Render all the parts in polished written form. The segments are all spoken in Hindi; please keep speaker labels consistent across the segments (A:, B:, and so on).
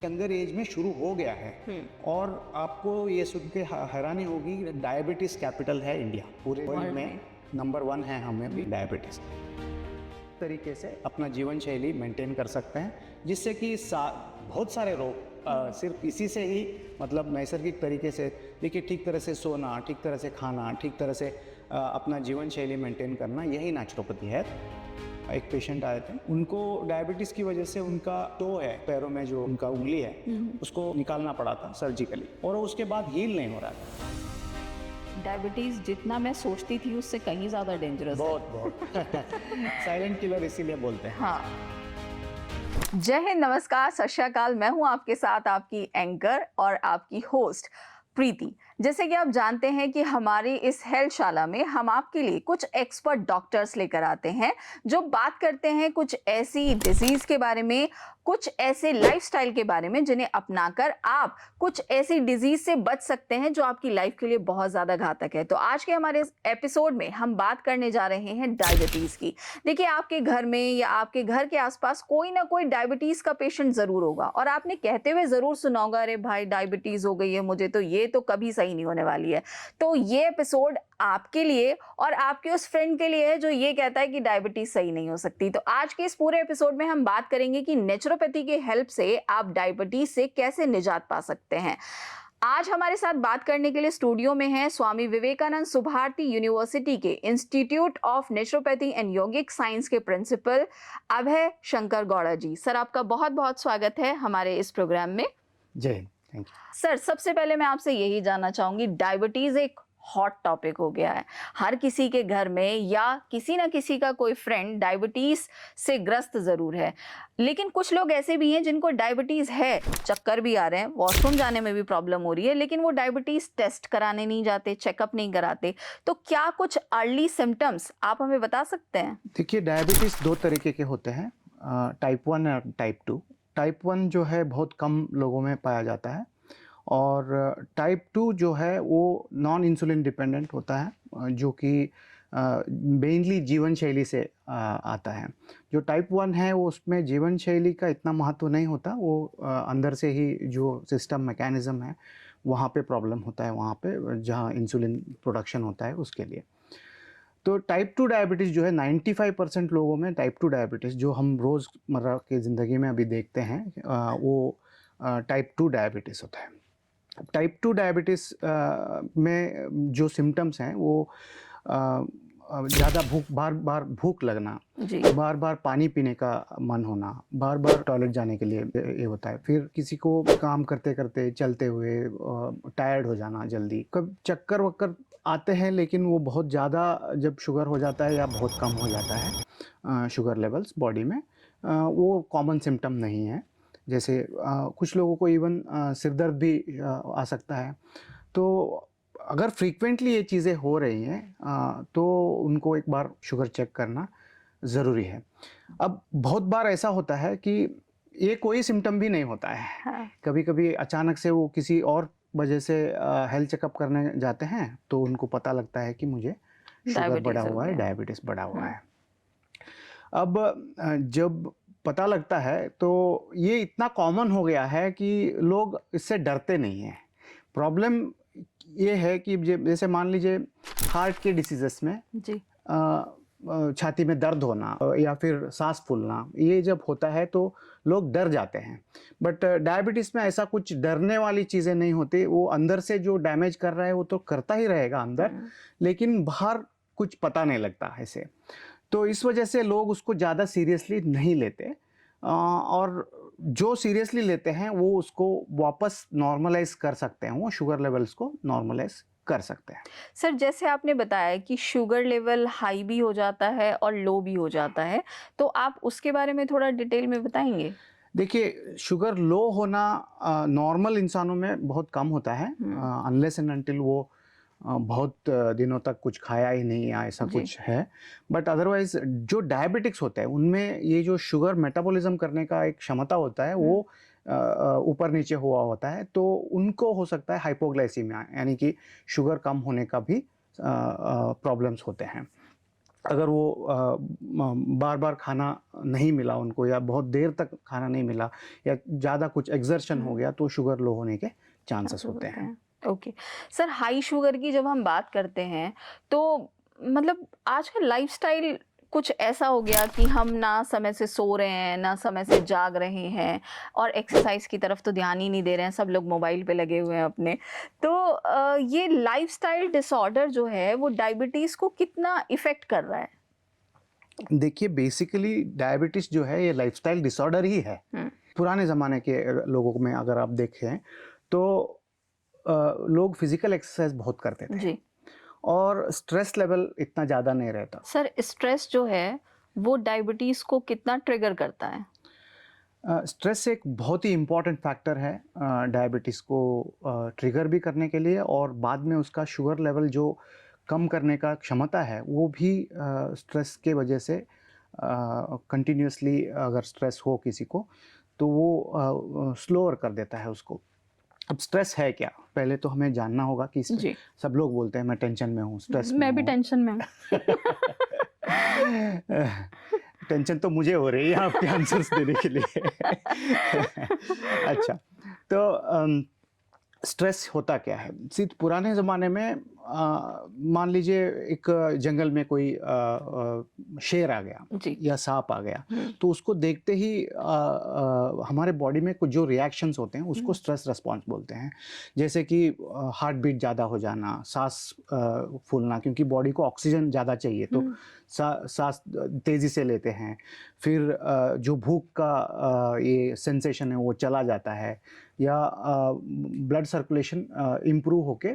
A: यंगर एज में शुरू हो गया है। और आपको ये सुन के हैरानी होगी, डायबिटीज कैपिटल है इंडिया, पूरे वर्ल्ड में नंबर 1 है हमें भी डायबिटीज। तरीके से अपना जीवन शैली मेंटेन कर सकते हैं, जिससे कि बहुत सारे रोग सिर्फ इसी से ही, मतलब नैसर्गिक तरीके से, देखिए, ठीक तरह से सोना, ठीक तरह से खाना, ठीक तरह से अपना जीवन शैली मेंटेन करना, यही नेचुरोपैथी है। एक पेशेंट आए थे, उनको डायबिटीज़ की वजह से उनका टो है, पैरों में जो उनका उंगली है, उसको निकालना पड़ा था सर्जिकली, और उसके बाद हील नहीं हो रहा था।
B: डायबिटीज जितना मैं सोचती थी उससे कहीं ज़्यादा डेंजरस है।
A: बहुत साइलेंट किलर इसीलिए बोलते हैं।
B: हाँ। जय हिंद, नमस्कार, सत श्री अकाल। मैं हूं आपके साथ आपकी एंकर और आपकी होस्ट प्रीति। जैसे कि आप जानते हैं कि हमारी इस हेल्थ शाला में हम आपके लिए कुछ एक्सपर्ट डॉक्टर्स लेकर आते हैं जो बात करते हैं कुछ ऐसी डिजीज के बारे में, कुछ ऐसे लाइफस्टाइल के बारे में जिन्हें अपनाकर आप कुछ ऐसी डिजीज से बच सकते हैं जो आपकी लाइफ के लिए बहुत ज्यादा घातक है। तो आज के हमारे इस एपिसोड में हम बात करने जा रहे हैं डायबिटीज की। देखिए, आपके घर में या आपके घर के आसपास कोई ना कोई डायबिटीज का पेशेंट जरूर होगा और आपने कहते हुए जरूर सुना होगा, अरे भाई डायबिटीज हो गई है मुझे, तो ये तो कभी सही नहीं होने वाली है। तो ये एपिसोड आपके लिए और आपके उस फ्रेंड के लिए है जो ये कहता है कि डायबिटीज सही नहीं हो सकती। तो आज के इस पूरे एपिसोड में हम बात करेंगे कि नेचुरोपैथी के हेल्प से आप डायबिटीज से कैसे निजात पा सकते हैं। आज हमारे साथ बात करने के लिए स्टूडियो में हैं स्वामी विवेकानंद सुभारती यूनिवर्सिटी के institute of naturopathy and yogic science के प्रिंसिपल अभय शंकर गौड़ा जी। सर, आपका बहुत बहुत स्वागत है हमारे इस प्रोग्राम में।
A: जय हिंद। थैंक यू
B: सर, सबसे पहले मैं आपसे यही जानना चाहूंगी, डायबिटीज एक हॉट टॉपिक हो गया है। हर किसी के घर में या किसी ना किसी का कोई फ्रेंड डायबिटीज से ग्रस्त जरूर है, लेकिन कुछ लोग ऐसे भी हैं जिनको डायबिटीज है, चक्कर भी आ रहे हैं, वॉशरूम जाने में भी प्रॉब्लम हो रही है, लेकिन वो डायबिटीज टेस्ट कराने नहीं जाते, चेकअप नहीं कराते। तो क्या कुछ अर्ली सिम्टम्स आप हमें बता सकते हैं?
A: देखिए, डायबिटीज 2 तरीके के होते हैं, टाइप 1 और टाइप 2। टाइप 1 जो है बहुत कम लोगों में पाया जाता है, और टाइप 2 जो है वो नॉन इंसुलिन डिपेंडेंट होता है, जो कि मेनली जीवन शैली से आता है। जो टाइप 1 है वो, उसमें जीवन शैली का इतना महत्व नहीं होता, वो अंदर से ही जो सिस्टम मैकेनिज्म है वहाँ पे प्रॉब्लम होता है, वहाँ पे जहाँ इंसुलिन प्रोडक्शन होता है उसके लिए। तो टाइप 2 डायबिटीज़ जो है 95% लोगों में, टाइप 2 डायबिटीज़ जो हम रोज़मर्रा की ज़िंदगी में अभी देखते हैं, वो टाइप 2 डायबिटीज़ होता है। टाइप 2 डायबिटीज़ में जो सिम्टम्स हैं वो ज़्यादा बार बार भूख लगना, बार बार पानी पीने का मन होना, बार बार टॉयलेट जाने के लिए ये होता है। फिर किसी को काम करते करते, चलते हुए टायर्ड हो जाना जल्दी, कब चक्कर वक्कर आते हैं, लेकिन वो बहुत ज़्यादा जब शुगर हो जाता है या बहुत कम हो जाता है शुगर लेवल्स बॉडी में, वो कॉमन सिम्टम नहीं है। जैसे कुछ लोगों को इवन सिर दर्द भी आ सकता है। तो अगर फ्रीक्वेंटली ये चीज़ें हो रही हैं तो उनको एक बार शुगर चेक करना ज़रूरी है। अब बहुत बार ऐसा होता है कि ये कोई सिम्टम भी नहीं होता है।
B: हाँ।
A: कभी-कभी अचानक से वो किसी और वजह से हेल्थ चेकअप करने जाते हैं तो उनको पता लगता है कि मुझे शुगर बढ़ा हुआ है, डायबिटीज़ बढ़ा हुआ है। अब जब पता लगता है तो ये इतना कॉमन हो गया है कि लोग इससे डरते नहीं हैं। प्रॉब्लम ये है कि जैसे मान लीजिए हार्ट के डिसीजेस में
B: जी।
A: छाती में दर्द होना या फिर सांस फूलना, ये जब होता है तो लोग डर जाते हैं। बट डायबिटीज़ में ऐसा कुछ डरने वाली चीज़ें नहीं होती। वो अंदर से जो डैमेज कर रहा है वो तो करता ही रहेगा अंदर, लेकिन बाहर कुछ पता नहीं लगता ऐसे। तो इस वजह से लोग उसको ज़्यादा सीरियसली नहीं लेते, और जो सीरियसली लेते हैं वो उसको वापस नॉर्मलाइज कर सकते हैं, वो शुगर लेवल्स को नॉर्मलाइज कर सकते हैं।
B: सर, जैसे आपने बताया कि शुगर लेवल हाई भी हो जाता है और लो भी हो जाता है, तो आप उसके बारे में थोड़ा डिटेल में बताएंगे?
A: देखिए, शुगर लो होना नॉर्मल इंसानों में बहुत कम होता है, अनलेस एंड अनटिल वो बहुत दिनों तक कुछ खाया ही नहीं या ऐसा कुछ है। बट अदरवाइज जो डायबिटिक्स होते हैं उनमें ये जो शुगर मेटाबॉलिज्म करने का एक क्षमता होता है वो ऊपर नीचे हुआ होता है, तो उनको हो सकता है हाइपोग्लाइसीमिया, यानी कि शुगर कम होने का भी प्रॉब्लम्स होते हैं। अगर वो बार बार खाना नहीं मिला उनको या बहुत देर तक खाना नहीं मिला या ज़्यादा कुछ एक्सर्शन हो गया तो शुगर लो होने के चांसेस होते हैं।
B: ओके सर, हाई शुगर की जब हम बात करते हैं तो मतलब आजकल लाइफस्टाइल कुछ ऐसा हो गया कि हम ना समय से सो रहे हैं ना समय से जाग रहे हैं और एक्सरसाइज की तरफ तो ध्यान ही नहीं दे रहे हैं, सब लोग मोबाइल पे लगे हुए हैं अपने। तो ये लाइफस्टाइल डिसऑर्डर जो है वो डायबिटीज को कितना इफेक्ट कर रहा है?
A: देखिए बेसिकली डायबिटीज़ जो है ये लाइफस्टाइल डिसऑर्डर ही है। पुराने ज़माने के लोगों में अगर आप देखें तो लोग फिजिकल एक्सरसाइज बहुत करते थे
B: जी
A: और स्ट्रेस लेवल इतना ज़्यादा नहीं रहता।
B: सर, स्ट्रेस जो है वो डायबिटीज को कितना ट्रिगर करता है?
A: स्ट्रेस एक बहुत ही इम्पॉर्टेंट फैक्टर है डायबिटीज़ को ट्रिगर भी करने के लिए और बाद में उसका शुगर लेवल जो कम करने का क्षमता है वो भी स्ट्रेस के वजह से कंटिन्यूसली अगर स्ट्रेस हो किसी को तो वो स्लोअर कर देता है उसको। अब स्ट्रेस है क्या? पहले तो हमें जानना होगा कि
B: जी
A: सब लोग बोलते हैं मैं टेंशन में हूँ, स्ट्रेस में
B: मैं भी
A: हूँ।
B: टेंशन में हूँ।
A: टेंशन तो मुझे हो रही है आपके आंसर्स देने के लिए। अच्छा, तो स्ट्रेस होता क्या है? सिर्फ पुराने ज़माने में मान लीजिए एक जंगल में कोई शेर आ गया
B: जी
A: या सांप आ गया, तो उसको देखते ही हमारे बॉडी में कुछ जो रिएक्शंस होते हैं उसको स्ट्रेस रिस्पॉन्स बोलते हैं। जैसे कि हार्ट बीट ज़्यादा हो जाना, सांस फूलना क्योंकि बॉडी को ऑक्सीजन ज़्यादा चाहिए तो सांस तेज़ी से लेते हैं। फिर जो भूख का ये सेंसेशन है वो चला जाता है या ब्लड सर्कुलेशन इम्प्रूव होके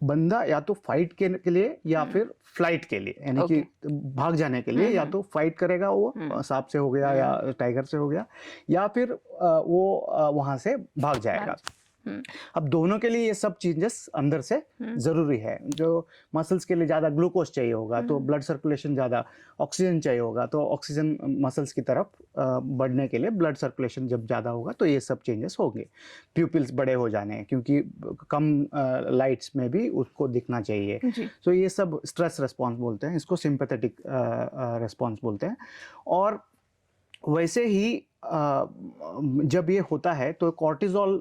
A: बंदा या तो फाइट के लिए या फिर फ्लाइट के लिए यानी कि भाग जाने के लिए या तो फाइट करेगा वो सांप से हो गया या टाइगर से हो गया या फिर वो वहाँ से भाग जाएगा। अब दोनों के लिए ये सब चेंजेस अंदर से ज़रूरी है। जो मसल्स के लिए ज़्यादा ग्लूकोज चाहिए होगा तो ब्लड सर्कुलेशन ज़्यादा, ऑक्सीजन चाहिए होगा तो ऑक्सीजन मसल्स की तरफ बढ़ने के लिए ब्लड सर्कुलेशन जब ज़्यादा होगा तो ये सब चेंजेस होंगे। प्यूपिल्स बड़े हो जाने क्योंकि कम लाइट्स में भी उसको दिखना चाहिए। तो ये सब स्ट्रेस रिस्पॉन्स बोलते हैं, इसको सिंपैथेटिक रिस्पॉन्स बोलते हैं। और वैसे ही जब ये होता है तो कॉर्टिज़ोल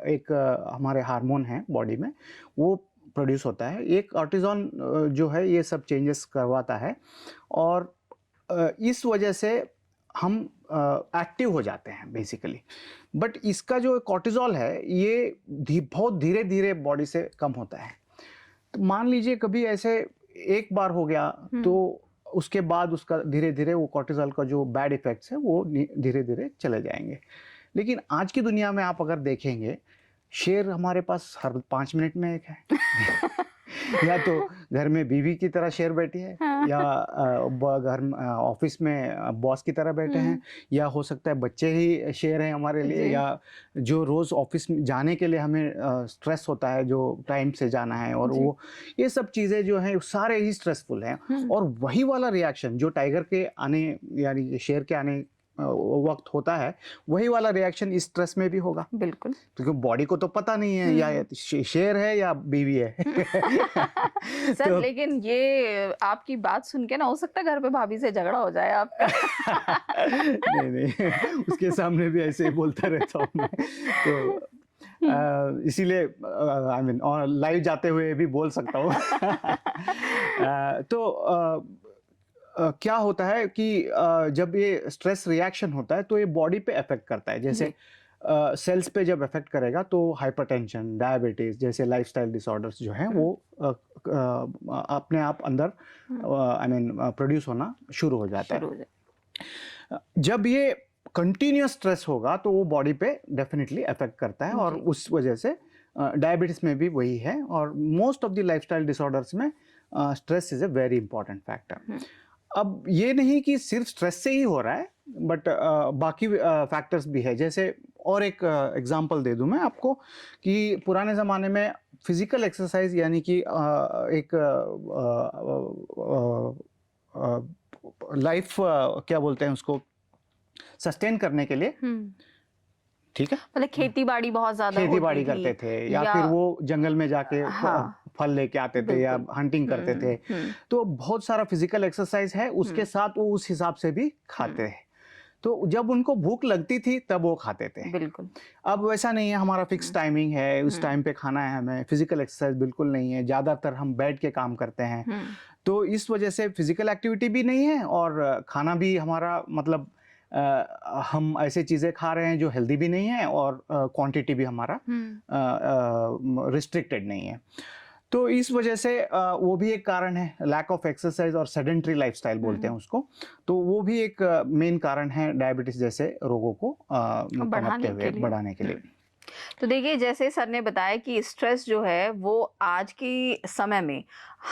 A: एक हमारे हार्मोन है बॉडी में वो प्रोड्यूस होता है। ये कॉर्टिज़ोल जो है ये सब चेंजेस करवाता है और इस वजह से हम एक्टिव हो जाते हैं बेसिकली। बट इसका जो कॉर्टिज़ोल है ये बहुत धीरे धीरे बॉडी से कम होता है। तो मान लीजिए कभी ऐसे एक बार हो गया तो उसके बाद उसका धीरे धीरे वो कॉर्टिज़ोल का जो बैड इफ़ेक्ट्स है वो धीरे धीरे चले जाएंगे। लेकिन आज की दुनिया में आप अगर देखेंगे शेर हमारे पास हर 5 मिनट में एक है। या तो घर में बीवी की तरह शेर बैठी है या घर ऑफिस में बॉस की तरह बैठे हैं या हो सकता है बच्चे ही शेर हैं हमारे लिए या जो रोज़ ऑफिस में जाने के लिए हमें स्ट्रेस होता है जो टाइम से जाना है और वो ये सब चीज़ें जो हैं सारे ही स्ट्रेसफुल हैं। और वही वाला रिएक्शन जो टाइगर के आने यानी शेर के आने वक्त होता है वही वाला रिएक्शन इस स्ट्रेस में भी होगा।
B: बिल्कुल,
A: क्योंकि बॉडी को तो पता नहीं है या शेर है या बीवी है।
B: सर तो, लेकिन ये आपकी बात सुन के ना हो सकता है घर पे भाभी से झगड़ा हो जाए आपका।
A: नहीं उसके सामने भी ऐसे ही बोलता रहता हूँ मैं तो इसीलिए आई मीन और लाइव जाते हुए भी बोल सकता हूँ। तो क्या होता है कि जब ये स्ट्रेस रिएक्शन होता है तो ये बॉडी पे इफेक्ट करता है। जैसे सेल्स पे जब इफेक्ट करेगा तो हाइपरटेंशन, डायबिटीज जैसे लाइफस्टाइल डिसऑर्डर्स जो हैं वो अपने आप अंदर आई मीन प्रोड्यूस होना शुरू हो जाता है। जब ये कंटिन्यूस स्ट्रेस होगा तो वो बॉडी पे डेफिनेटली इफेक्ट करता है और उस वजह से डायबिटीज में भी वही है। और most of the lifestyle disorders में stress is a very important factor. अब ये नहीं कि सिर्फ स्ट्रेस से ही हो रहा है बट बाकी फैक्टर्स भी है। जैसे और एक एग्जांपल दे दूं मैं आपको कि पुराने ज़माने में फिजिकल एक्सरसाइज यानी कि एक लाइफ क्या बोलते हैं उसको सस्टेन करने के लिए, ठीक है,
B: मतलब खेती बाड़ी बहुत ज्यादा
A: खेती बाड़ी करते थे या फिर वो जंगल में जाके फल लेके आते थे या
B: बिल्कुल।
A: हंटिंग करते थे। तो बहुत सारा फिजिकल एक्सरसाइज है, उसके साथ वो उस हिसाब से भी खाते हैं। तो जब उनको भूख लगती थी तब वो खाते थे।
B: बिल्कुल।
A: अब वैसा नहीं है, हमारा फिक्स टाइमिंग है, उस टाइम पे खाना है हमें, फिजिकल एक्सरसाइज बिल्कुल नहीं है, ज़्यादातर हम बैठ के काम करते हैं। तो इस वजह से फिजिकल एक्टिविटी भी नहीं है और खाना भी हमारा मतलब हम ऐसे चीज़ें खा रहे हैं जो हेल्दी भी नहीं है और क्वांटिटी भी हमारा रिस्ट्रिक्टेड नहीं है। तो इस वजह से वो भी एक कारण है, लैक ऑफ एक्सरसाइज और सेडेंटरी लाइफस्टाइल बोलते हैं उसको। तो वो भी एक मेन कारण है डायबिटीज जैसे रोगों को पनपते हुए बढ़ाने के लिए।
B: तो देखिए, जैसे सर ने बताया कि स्ट्रेस जो है वो आज के समय में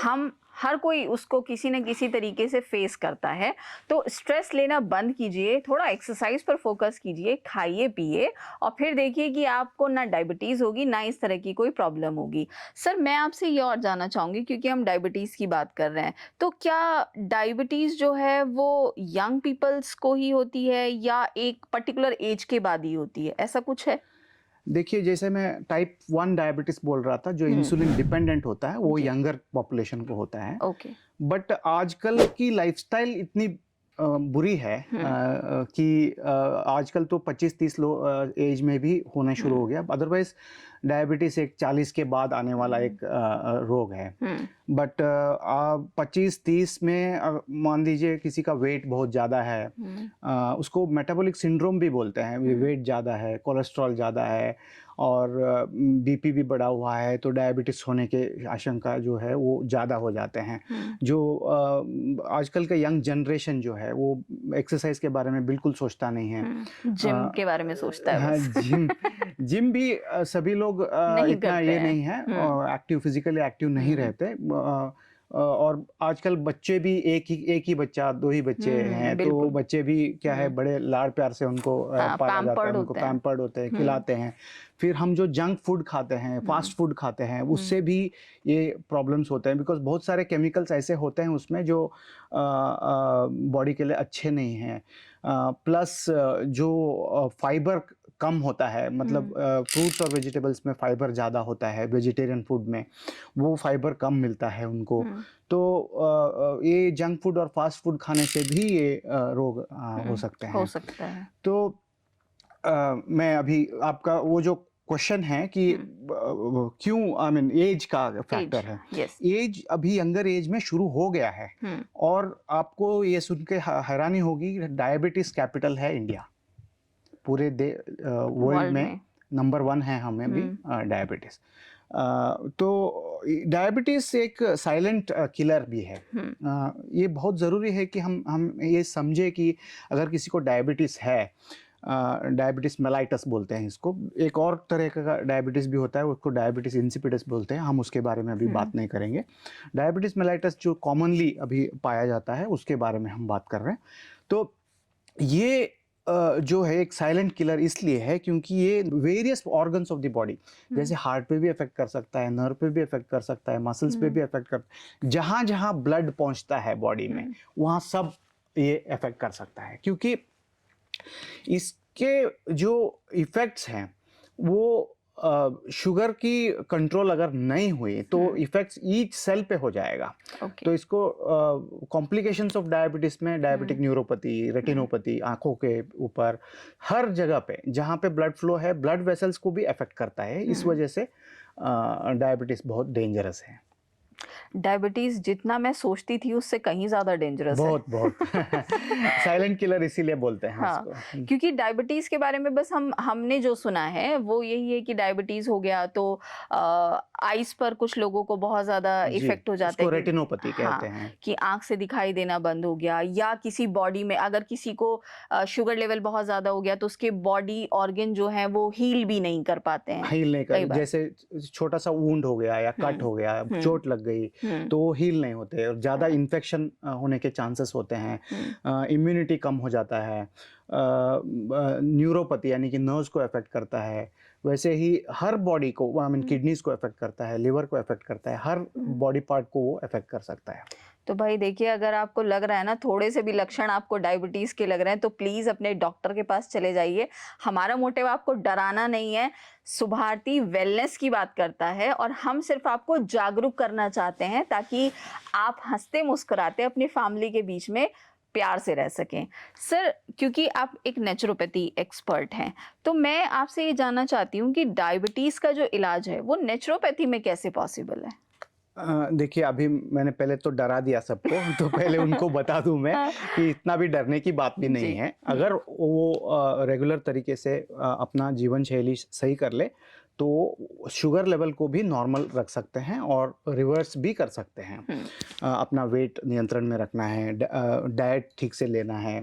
B: हम हर कोई उसको किसी न किसी तरीके से फेस करता है। तो स्ट्रेस लेना बंद कीजिए, थोड़ा एक्सरसाइज पर फोकस कीजिए, खाइए पिए और फिर देखिए कि आपको ना डायबिटीज़ होगी ना इस तरह की कोई प्रॉब्लम होगी। सर, मैं आपसे ये और जानना चाहूँगी, क्योंकि हम डायबिटीज़ की बात कर रहे हैं, तो क्या डायबिटीज़ जो है वो यंग पीपल्स को ही होती है या एक पर्टिकुलर एज के बाद ही होती है, ऐसा कुछ है?
A: देखिए, जैसे मैं टाइप 1 डायबिटीज़ बोल रहा था, जो इंसुलिन डिपेंडेंट होता है, वो
B: जी।
A: यंगर पॉपुलेशन को होता है।
B: ओके।
A: बट आजकल की लाइफ़स्टाइल इतनी बुरी है कि आजकल तो 25-30 एज में भी होना शुरू हो गया। अदरवाइज़ डायबिटीज़ एक 40 के बाद आने वाला एक रोग है। बट 25-30 में मान लीजिए किसी का वेट बहुत ज़्यादा है, उसको मेटाबॉलिक सिंड्रोम भी बोलते हैं, वेट ज़्यादा है, कोलेस्ट्रॉल ज़्यादा है और बीपी भी बढ़ा हुआ है, तो डायबिटीज़ होने के आशंका जो है वो ज़्यादा हो जाते हैं। जो आजकल का यंग जनरेशन जो है वो एक्सरसाइज के बारे में बिल्कुल सोचता नहीं है।
B: जिम के बारे में सोचता है
A: हाँ,
B: बस।
A: जिम भी सभी लोग
B: नहीं
A: इतना
B: करते
A: ये
B: हैं।
A: नहीं है, एक्टिव फिजिकली एक्टिव नहीं रहते। और आजकल बच्चे भी एक ही बच्चा, 2 ही बच्चे हैं, तो
B: बिल्कुल।
A: बच्चे भी क्या है बड़े लाड़ प्यार से उनको
B: हाँ,
A: पाला जाता है,
B: पैम्पर्ड
A: उनको
B: होते हैं।
A: पैम्पर्ड होते हैं, खिलाते हैं। फिर हम जो जंक फूड खाते हैं, फास्ट फूड खाते हैं, उससे भी ये प्रॉब्लम्स होते हैं, बिकॉज़ बहुत सारे केमिकल्स ऐसे होते हैं उसमें जो बॉडी के लिए अच्छे नहीं हैं। प्लस जो फाइबर कम होता है, मतलब फ्रूट्स और वेजिटेबल्स में फाइबर ज़्यादा होता है, वेजिटेरियन फूड में वो फाइबर कम मिलता है उनको। तो ये जंक फूड और फास्ट फूड खाने से भी ये रोग हो सकते
B: हो
A: हैं।
B: सकता है।
A: तो मैं अभी आपका वो जो क्वेश्चन है कि क्यों, आई मीन एज का फैक्टर है।
B: यस।
A: एज अभी यंगर एज में शुरू हो गया है और आपको ये सुन के हैरानी होगी, डायबिटीज कैपिटल है इंडिया। पूरे वर्ल्ड में नंबर 1 है हमें भी डायबिटीज। तो डायबिटीज एक साइलेंट किलर भी है। ये बहुत ज़रूरी है कि हम ये समझे कि अगर किसी को डायबिटीज़ है, डायबिटीज़ मेलाइटस बोलते हैं इसको, एक और तरह का डायबिटीज़ भी होता है, उसको डायबिटीज़ इंसिपिडस बोलते हैं, हम उसके बारे में अभी बात नहीं करेंगे। डायबिटीज़ मेलाइटस जो कॉमनली अभी पाया जाता है उसके बारे में हम बात कर रहे हैं। तो ये जो है एक साइलेंट किलर इसलिए है क्योंकि ये various organs of the body, जैसे हार्ट पे भी अफेक्ट कर सकता है, नर्व पे भी अफेक्ट कर सकता है, मसल्स पे भी अफेक्ट कर, जहाँ जहाँ ब्लड पहुँचता है बॉडी में वहाँ सब ये अफेक्ट कर सकता है। क्योंकि इसके जो इफ़ेक्ट्स हैं वो शुगर की कंट्रोल अगर नहीं हुई तो इफ़ेक्ट्स ईच सेल पे हो जाएगा। तो इसको कॉम्प्लिकेशंस ऑफ डायबिटीज़ में डायबिटिक न्यूरोपैथी, रेटिनोपैथी, आँखों के ऊपर हर जगह पे जहाँ पे ब्लड फ्लो है, ब्लड वेसल्स को भी अफेक्ट करता है। इस वजह से डायबिटीज़ बहुत डेंजरस है।
B: डायबिटीज़ जितना मैं सोचती थी उससे कहीं ज़्यादा डेंजरस है।
A: बहुत साइलेंट किलर इसीलिए बोलते हैं
B: हाँ,
A: उसको।
B: क्योंकि डायबिटीज़ के बारे में बस हमने जो सुना है वो यही है कि डायबिटीज़ हो गया तो आइज़ पर कुछ लोगों को बहुत ज़्यादा इफ़ेक्ट हो जाता है
A: उसको
B: कि
A: रेटिनोपैथी कहते
B: हाँ,
A: हैं।
B: कि आँख से दिखाई देना बंद हो गया, या किसी बॉडी में अगर किसी को शुगर लेवल बहुत ज़्यादा हो गया तो उसके बॉडी ऑर्गन जो हैं वो हील भी नहीं कर पाते हैं
A: हील नहीं
B: कई
A: कर,
B: बार।
A: जैसे छोटा सा वुंड हो गया या कट हो गया, चोट लग गई, तो वो हील नहीं होते और ज़्यादा इन्फेक्शन होने के चांसेस होते हैं, इम्यूनिटी कम हो जाता है, न्यूरोपैथी यानी कि नर्व्स को अफेक्ट करता है। वैसे ही हर बॉडी को, आई मीन किडनीज को अफेक्ट करता है, लिवर को अफेक्ट करता है, हर बॉडी पार्ट को वो अफेक्ट कर सकता है।
B: तो भाई देखिए, अगर आपको लग रहा है ना, थोड़े से भी लक्षण आपको डायबिटीज़ के लग रहे हैं, तो प्लीज़ अपने डॉक्टर के पास चले जाइए। हमारा मोटिव आपको डराना नहीं है, सुभारती वेलनेस की बात करता है और हम सिर्फ़ आपको जागरूक करना चाहते हैं ताकि आप हँसते-मुस्कुराते अपनी फैमिली के बीच में प्यार से रह सकें। सर, क्योंकि आप एक नेचुरोपैथी एक्सपर्ट हैं, तो मैं आपसे ये जानना चाहती हूँ कि डायबिटीज़ का जो इलाज है, वो नेचुरोपैथी में कैसे पॉसिबल है?
A: देखिए अभी मैंने पहले तो डरा दिया सबको तो पहले उनको बता दूं मैं
B: हाँ,
A: कि इतना भी डरने की बात भी
B: जी।
A: नहीं है। अगर वो रेगुलर तरीके से अपना जीवन शैली सही कर ले तो शुगर लेवल को भी नॉर्मल रख सकते हैं और रिवर्स भी कर सकते हैं।
B: हुँ,
A: अपना वेट नियंत्रण में रखना है, डाइट ठीक से लेना है,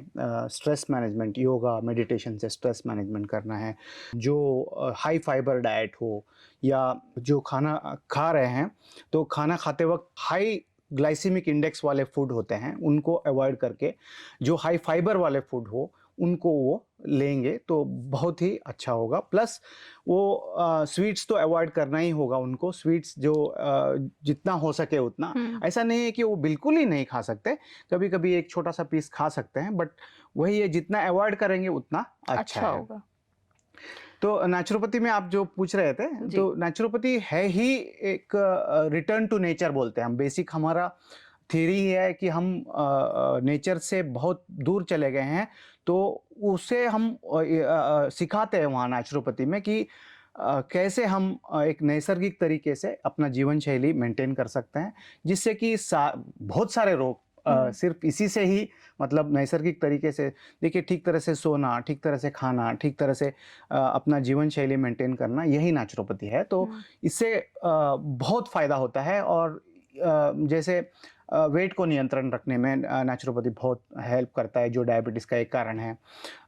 A: स्ट्रेस मैनेजमेंट, योगा मेडिटेशन से स्ट्रेस मैनेजमेंट करना है। जो हाई फाइबर डाइट हो या जो खाना खा रहे हैं तो खाना खाते वक्त हाई ग्लाइसेमिक इंडेक्स वाले फूड होते हैं उनको अवॉइड करके जो हाई फाइबर वाले फूड हो उनको वो लेंगे तो बहुत ही अच्छा होगा। प्लस वो स्वीट्स तो अवॉइड करना ही होगा उनको। स्वीट्स जो जितना हो सके उतना।
B: हुँ,
A: ऐसा नहीं है कि वो बिल्कुल ही नहीं खा सकते, कभी कभी एक छोटा सा पीस खा सकते हैं, बट वही है जितना अवॉइड करेंगे उतना अच्छा
B: अच्छा
A: है।
B: होगा।
A: तो नेचुरोपैथी में आप जो पूछ रहे थे,
B: जी,
A: तो नेचुरोपैथी है ही एक रिटर्न टू नेचर बोलते हैं हम। बेसिक हमारा थ्योरी है कि हम नेचर से बहुत दूर चले गए हैं, तो उसे हम सिखाते हैं वहाँ नेचुरोपैथी में कि कैसे हम एक नैसर्गिक तरीके से अपना जीवन शैली मेंटेन कर सकते हैं, जिससे कि बहुत सारे रोग
B: हुँ,
A: सिर्फ इसी से ही, मतलब नैसर्गिक तरीके से, देखिए ठीक तरह से सोना, ठीक तरह से खाना, ठीक तरह से अपना जीवन शैली मेंटेन करना, यही नेचुरोपैथी है। तो
B: हुँ,
A: इससे बहुत फ़ायदा होता है। और जैसे वेट को नियंत्रण रखने में नेचुरोपैथी बहुत हेल्प करता है, जो डायबिटीज़ का एक कारण है।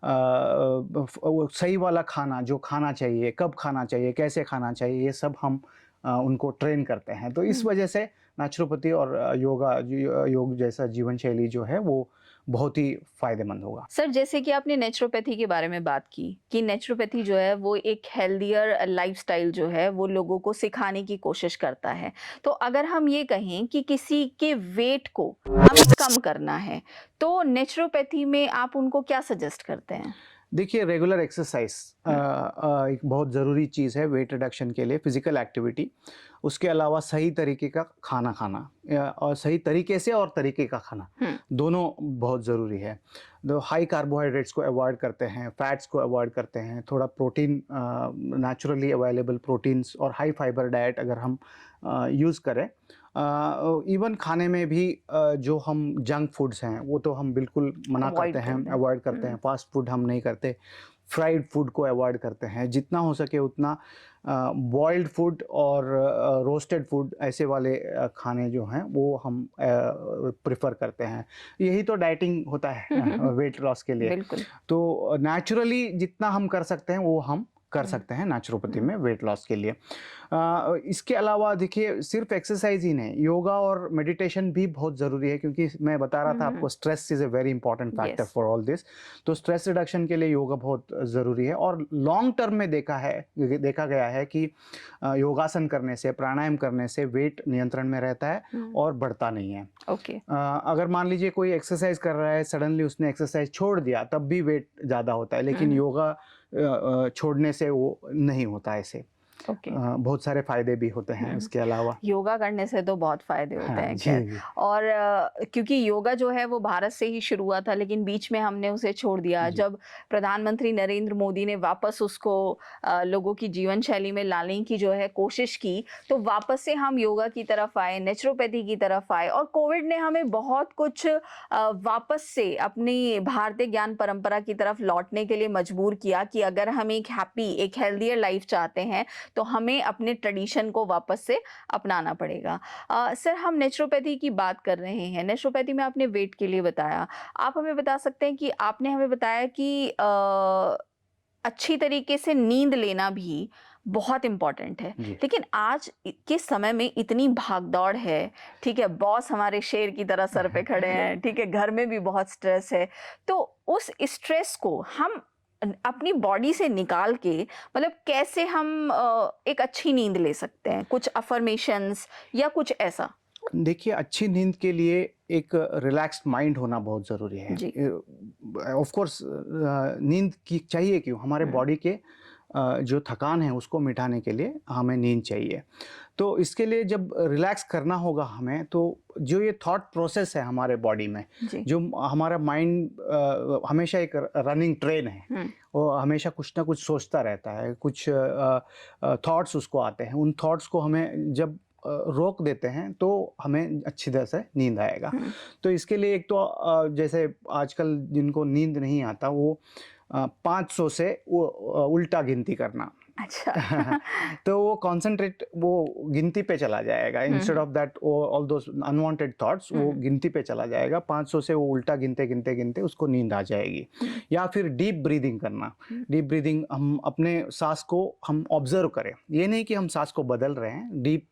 A: वो सही वाला खाना जो खाना चाहिए, कब खाना चाहिए, कैसे खाना चाहिए, ये सब हम उनको ट्रेन करते हैं। तो इस
B: हुँ।
A: वजह से नेचुरोपैथी और योग जैसा जीवन शैली जो है वो बहुत ही फ़ायदेमंद होगा।
B: सर, जैसे कि आपने नेचुरोपैथी के बारे में बात की कि नेचुरोपैथी जो है वो एक हेल्दियर लाइफ़स्टाइल जो है वो लोगों को सिखाने की कोशिश करता है। तो अगर हम ये कहें कि किसी के वेट को हमें कम करना है, तो नेचुरोपैथी में आप उनको क्या सजेस्ट करते हैं?
A: देखिए रेगुलर एक्सरसाइज
B: हुँ,
A: एक बहुत ज़रूरी चीज़ है वेट रिडक्शन के लिए, फिजिकल एक्टिविटी। उसके अलावा सही तरीके का खाना खाना, और सही तरीके से और तरीके का खाना,
B: हुँ,
A: दोनों बहुत ज़रूरी है। तो हाई कार्बोहाइड्रेट्स को अवॉइड करते हैं, फैट्स को अवॉइड करते हैं, थोड़ा प्रोटीन, नेचुरली अवेलेबल प्रोटीन्स और हाई फाइबर डाइट अगर हम यूज़ करें। इवन खाने में भी जो हम जंक फूड्स हैं वो तो हम बिल्कुल मना करते
B: अवॉइड
A: हैं,
B: करते हैं।
A: अवॉइड करते हैं।
B: हुँ,
A: फास्ट फूड हम नहीं करते, फ्राइड फूड को अवॉइड करते हैं, जितना हो सके उतना बॉइल्ड फूड और रोस्टेड फूड ऐसे वाले खाने जो हैं वो हम प्रेफर करते हैं। यही तो डाइटिंग होता
B: हुँ, हुँ,
A: है
B: हुँ।
A: वेट लॉस के लिए।
B: बिल्कुल।
A: तो नेचुरली जितना हम कर सकते हैं वो हम कर
B: हुँ,
A: सकते हैं नेचुरोपैथी
B: हुँ,
A: में वेट लॉस के लिए। इसके अलावा देखिए सिर्फ एक्सरसाइज ही नहीं, योगा और मेडिटेशन भी बहुत ज़रूरी है, क्योंकि मैं बता रहा
B: हुँ,
A: था
B: हुँ।
A: आपको stress is a very important factor
B: yes.
A: For all this. तो स्ट्रेस रिडक्शन के लिए योगा बहुत ज़रूरी है। और लॉन्ग टर्म में देखा गया है कि योगासन करने से, प्राणायाम करने से वेट नियंत्रण में रहता है
B: हुँ,
A: और बढ़ता नहीं है।
B: ओके।
A: अगर मान लीजिए कोई एक्सरसाइज कर रहा है, सडनली उसने एक्सरसाइज छोड़ दिया, तब भी वेट ज़्यादा होता है,
B: हुँ,
A: लेकिन
B: हुँ,
A: योगा छोड़ने से वो नहीं होता ऐसे।
B: ओके।
A: बहुत सारे फ़ायदे भी होते हैं
B: हुँ।
A: उसके अलावा।
B: योगा करने से तो बहुत फ़ायदे होते
A: हाँ,
B: हैं
A: जी,
B: ख़ैर।
A: जी।
B: और क्योंकि योगा जो है वो भारत से ही शुरू हुआ था, लेकिन बीच में हमने उसे छोड़ दिया।
A: जी।
B: जब प्रधानमंत्री नरेंद्र मोदी ने वापस उसको लोगों की जीवन शैली में लाने की जो है कोशिश की, तो वापस से हम योगा की तरफ आए, नेचुरोपैथी की तरफ आए और कोविड ने हमें बहुत कुछ वापस से अपनी भारतीय ज्ञान परंपरा की तरफ लौटने के लिए मजबूर किया कि अगर हम एक हैप्पी, एक हेल्थियर लाइफ़ चाहते हैं, तो हमें अपने ट्रेडिशन को वापस से अपनाना पड़ेगा। सर, हम नेचुरोपैथी की बात कर रहे हैं। नेचुरोपैथी में आपने वेट के लिए बताया। आप हमें बता सकते हैं कि आपने हमें बताया कि अच्छी तरीके से नींद लेना भी बहुत इम्पोर्टेंट है।
A: जी।
B: लेकिन आज के समय में इतनी भाग-दौड़ है, ठीक है? बॉस हमारे शेर की तरह सर पे खड़े हैं, ठीक है? घर में भी बहुत स्ट्रेस है। तो उस स्ट्रेस को हम अपनी बॉडी से निकाल के मतलब कैसे हम एक अच्छी नींद ले सकते हैं? कुछ अफ़र्मेशंस या कुछ ऐसा?
A: देखिए, अच्छी नींद के लिए एक रिलैक्स्ड माइंड होना बहुत ज़रूरी है।
B: जी।
A: ऑफ कोर्स नींद की चाहिए क्यों? हमारे
B: हुँ,
A: बॉडी के जो थकान है उसको मिटाने के लिए हमें नींद चाहिए। तो इसके लिए जब रिलैक्स करना होगा हमें, तो जो ये थॉट प्रोसेस है हमारे बॉडी में,
B: जी।
A: जो हमारा माइंड हमेशा एक रनिंग ट्रेन है।
B: हुँ,
A: वो हमेशा कुछ ना कुछ सोचता रहता है, कुछ थॉट्स उसको आते हैं। उन थॉट्स को हमें जब रोक देते हैं तो हमें अच्छी तरह से नींद आएगा।
B: हुँ।
A: तो इसके लिए एक तो जैसे आजकल जिनको नींद नहीं आता वो 500 से वो उल्टा गिनती करना।
B: अच्छा।
A: तो वो कॉन्संट्रेट वो गिनती पे चला जाएगा,
B: हुँ,
A: instead
B: hmm,
A: of that all those unwanted thoughts वो
B: हुँ,
A: गिनती पे चला जाएगा। 500 से वो उल्टा गिनते गिनते गिनते उसको नींद आ जाएगी।
B: हुँ,
A: या फिर डीप ब्रीदिंग करना।
B: हुँ,
A: डीप ब्रीदिंग, हम अपने सांस को हम ऑब्जर्व करें, ये नहीं कि हम सांस को बदल रहे हैं। डीप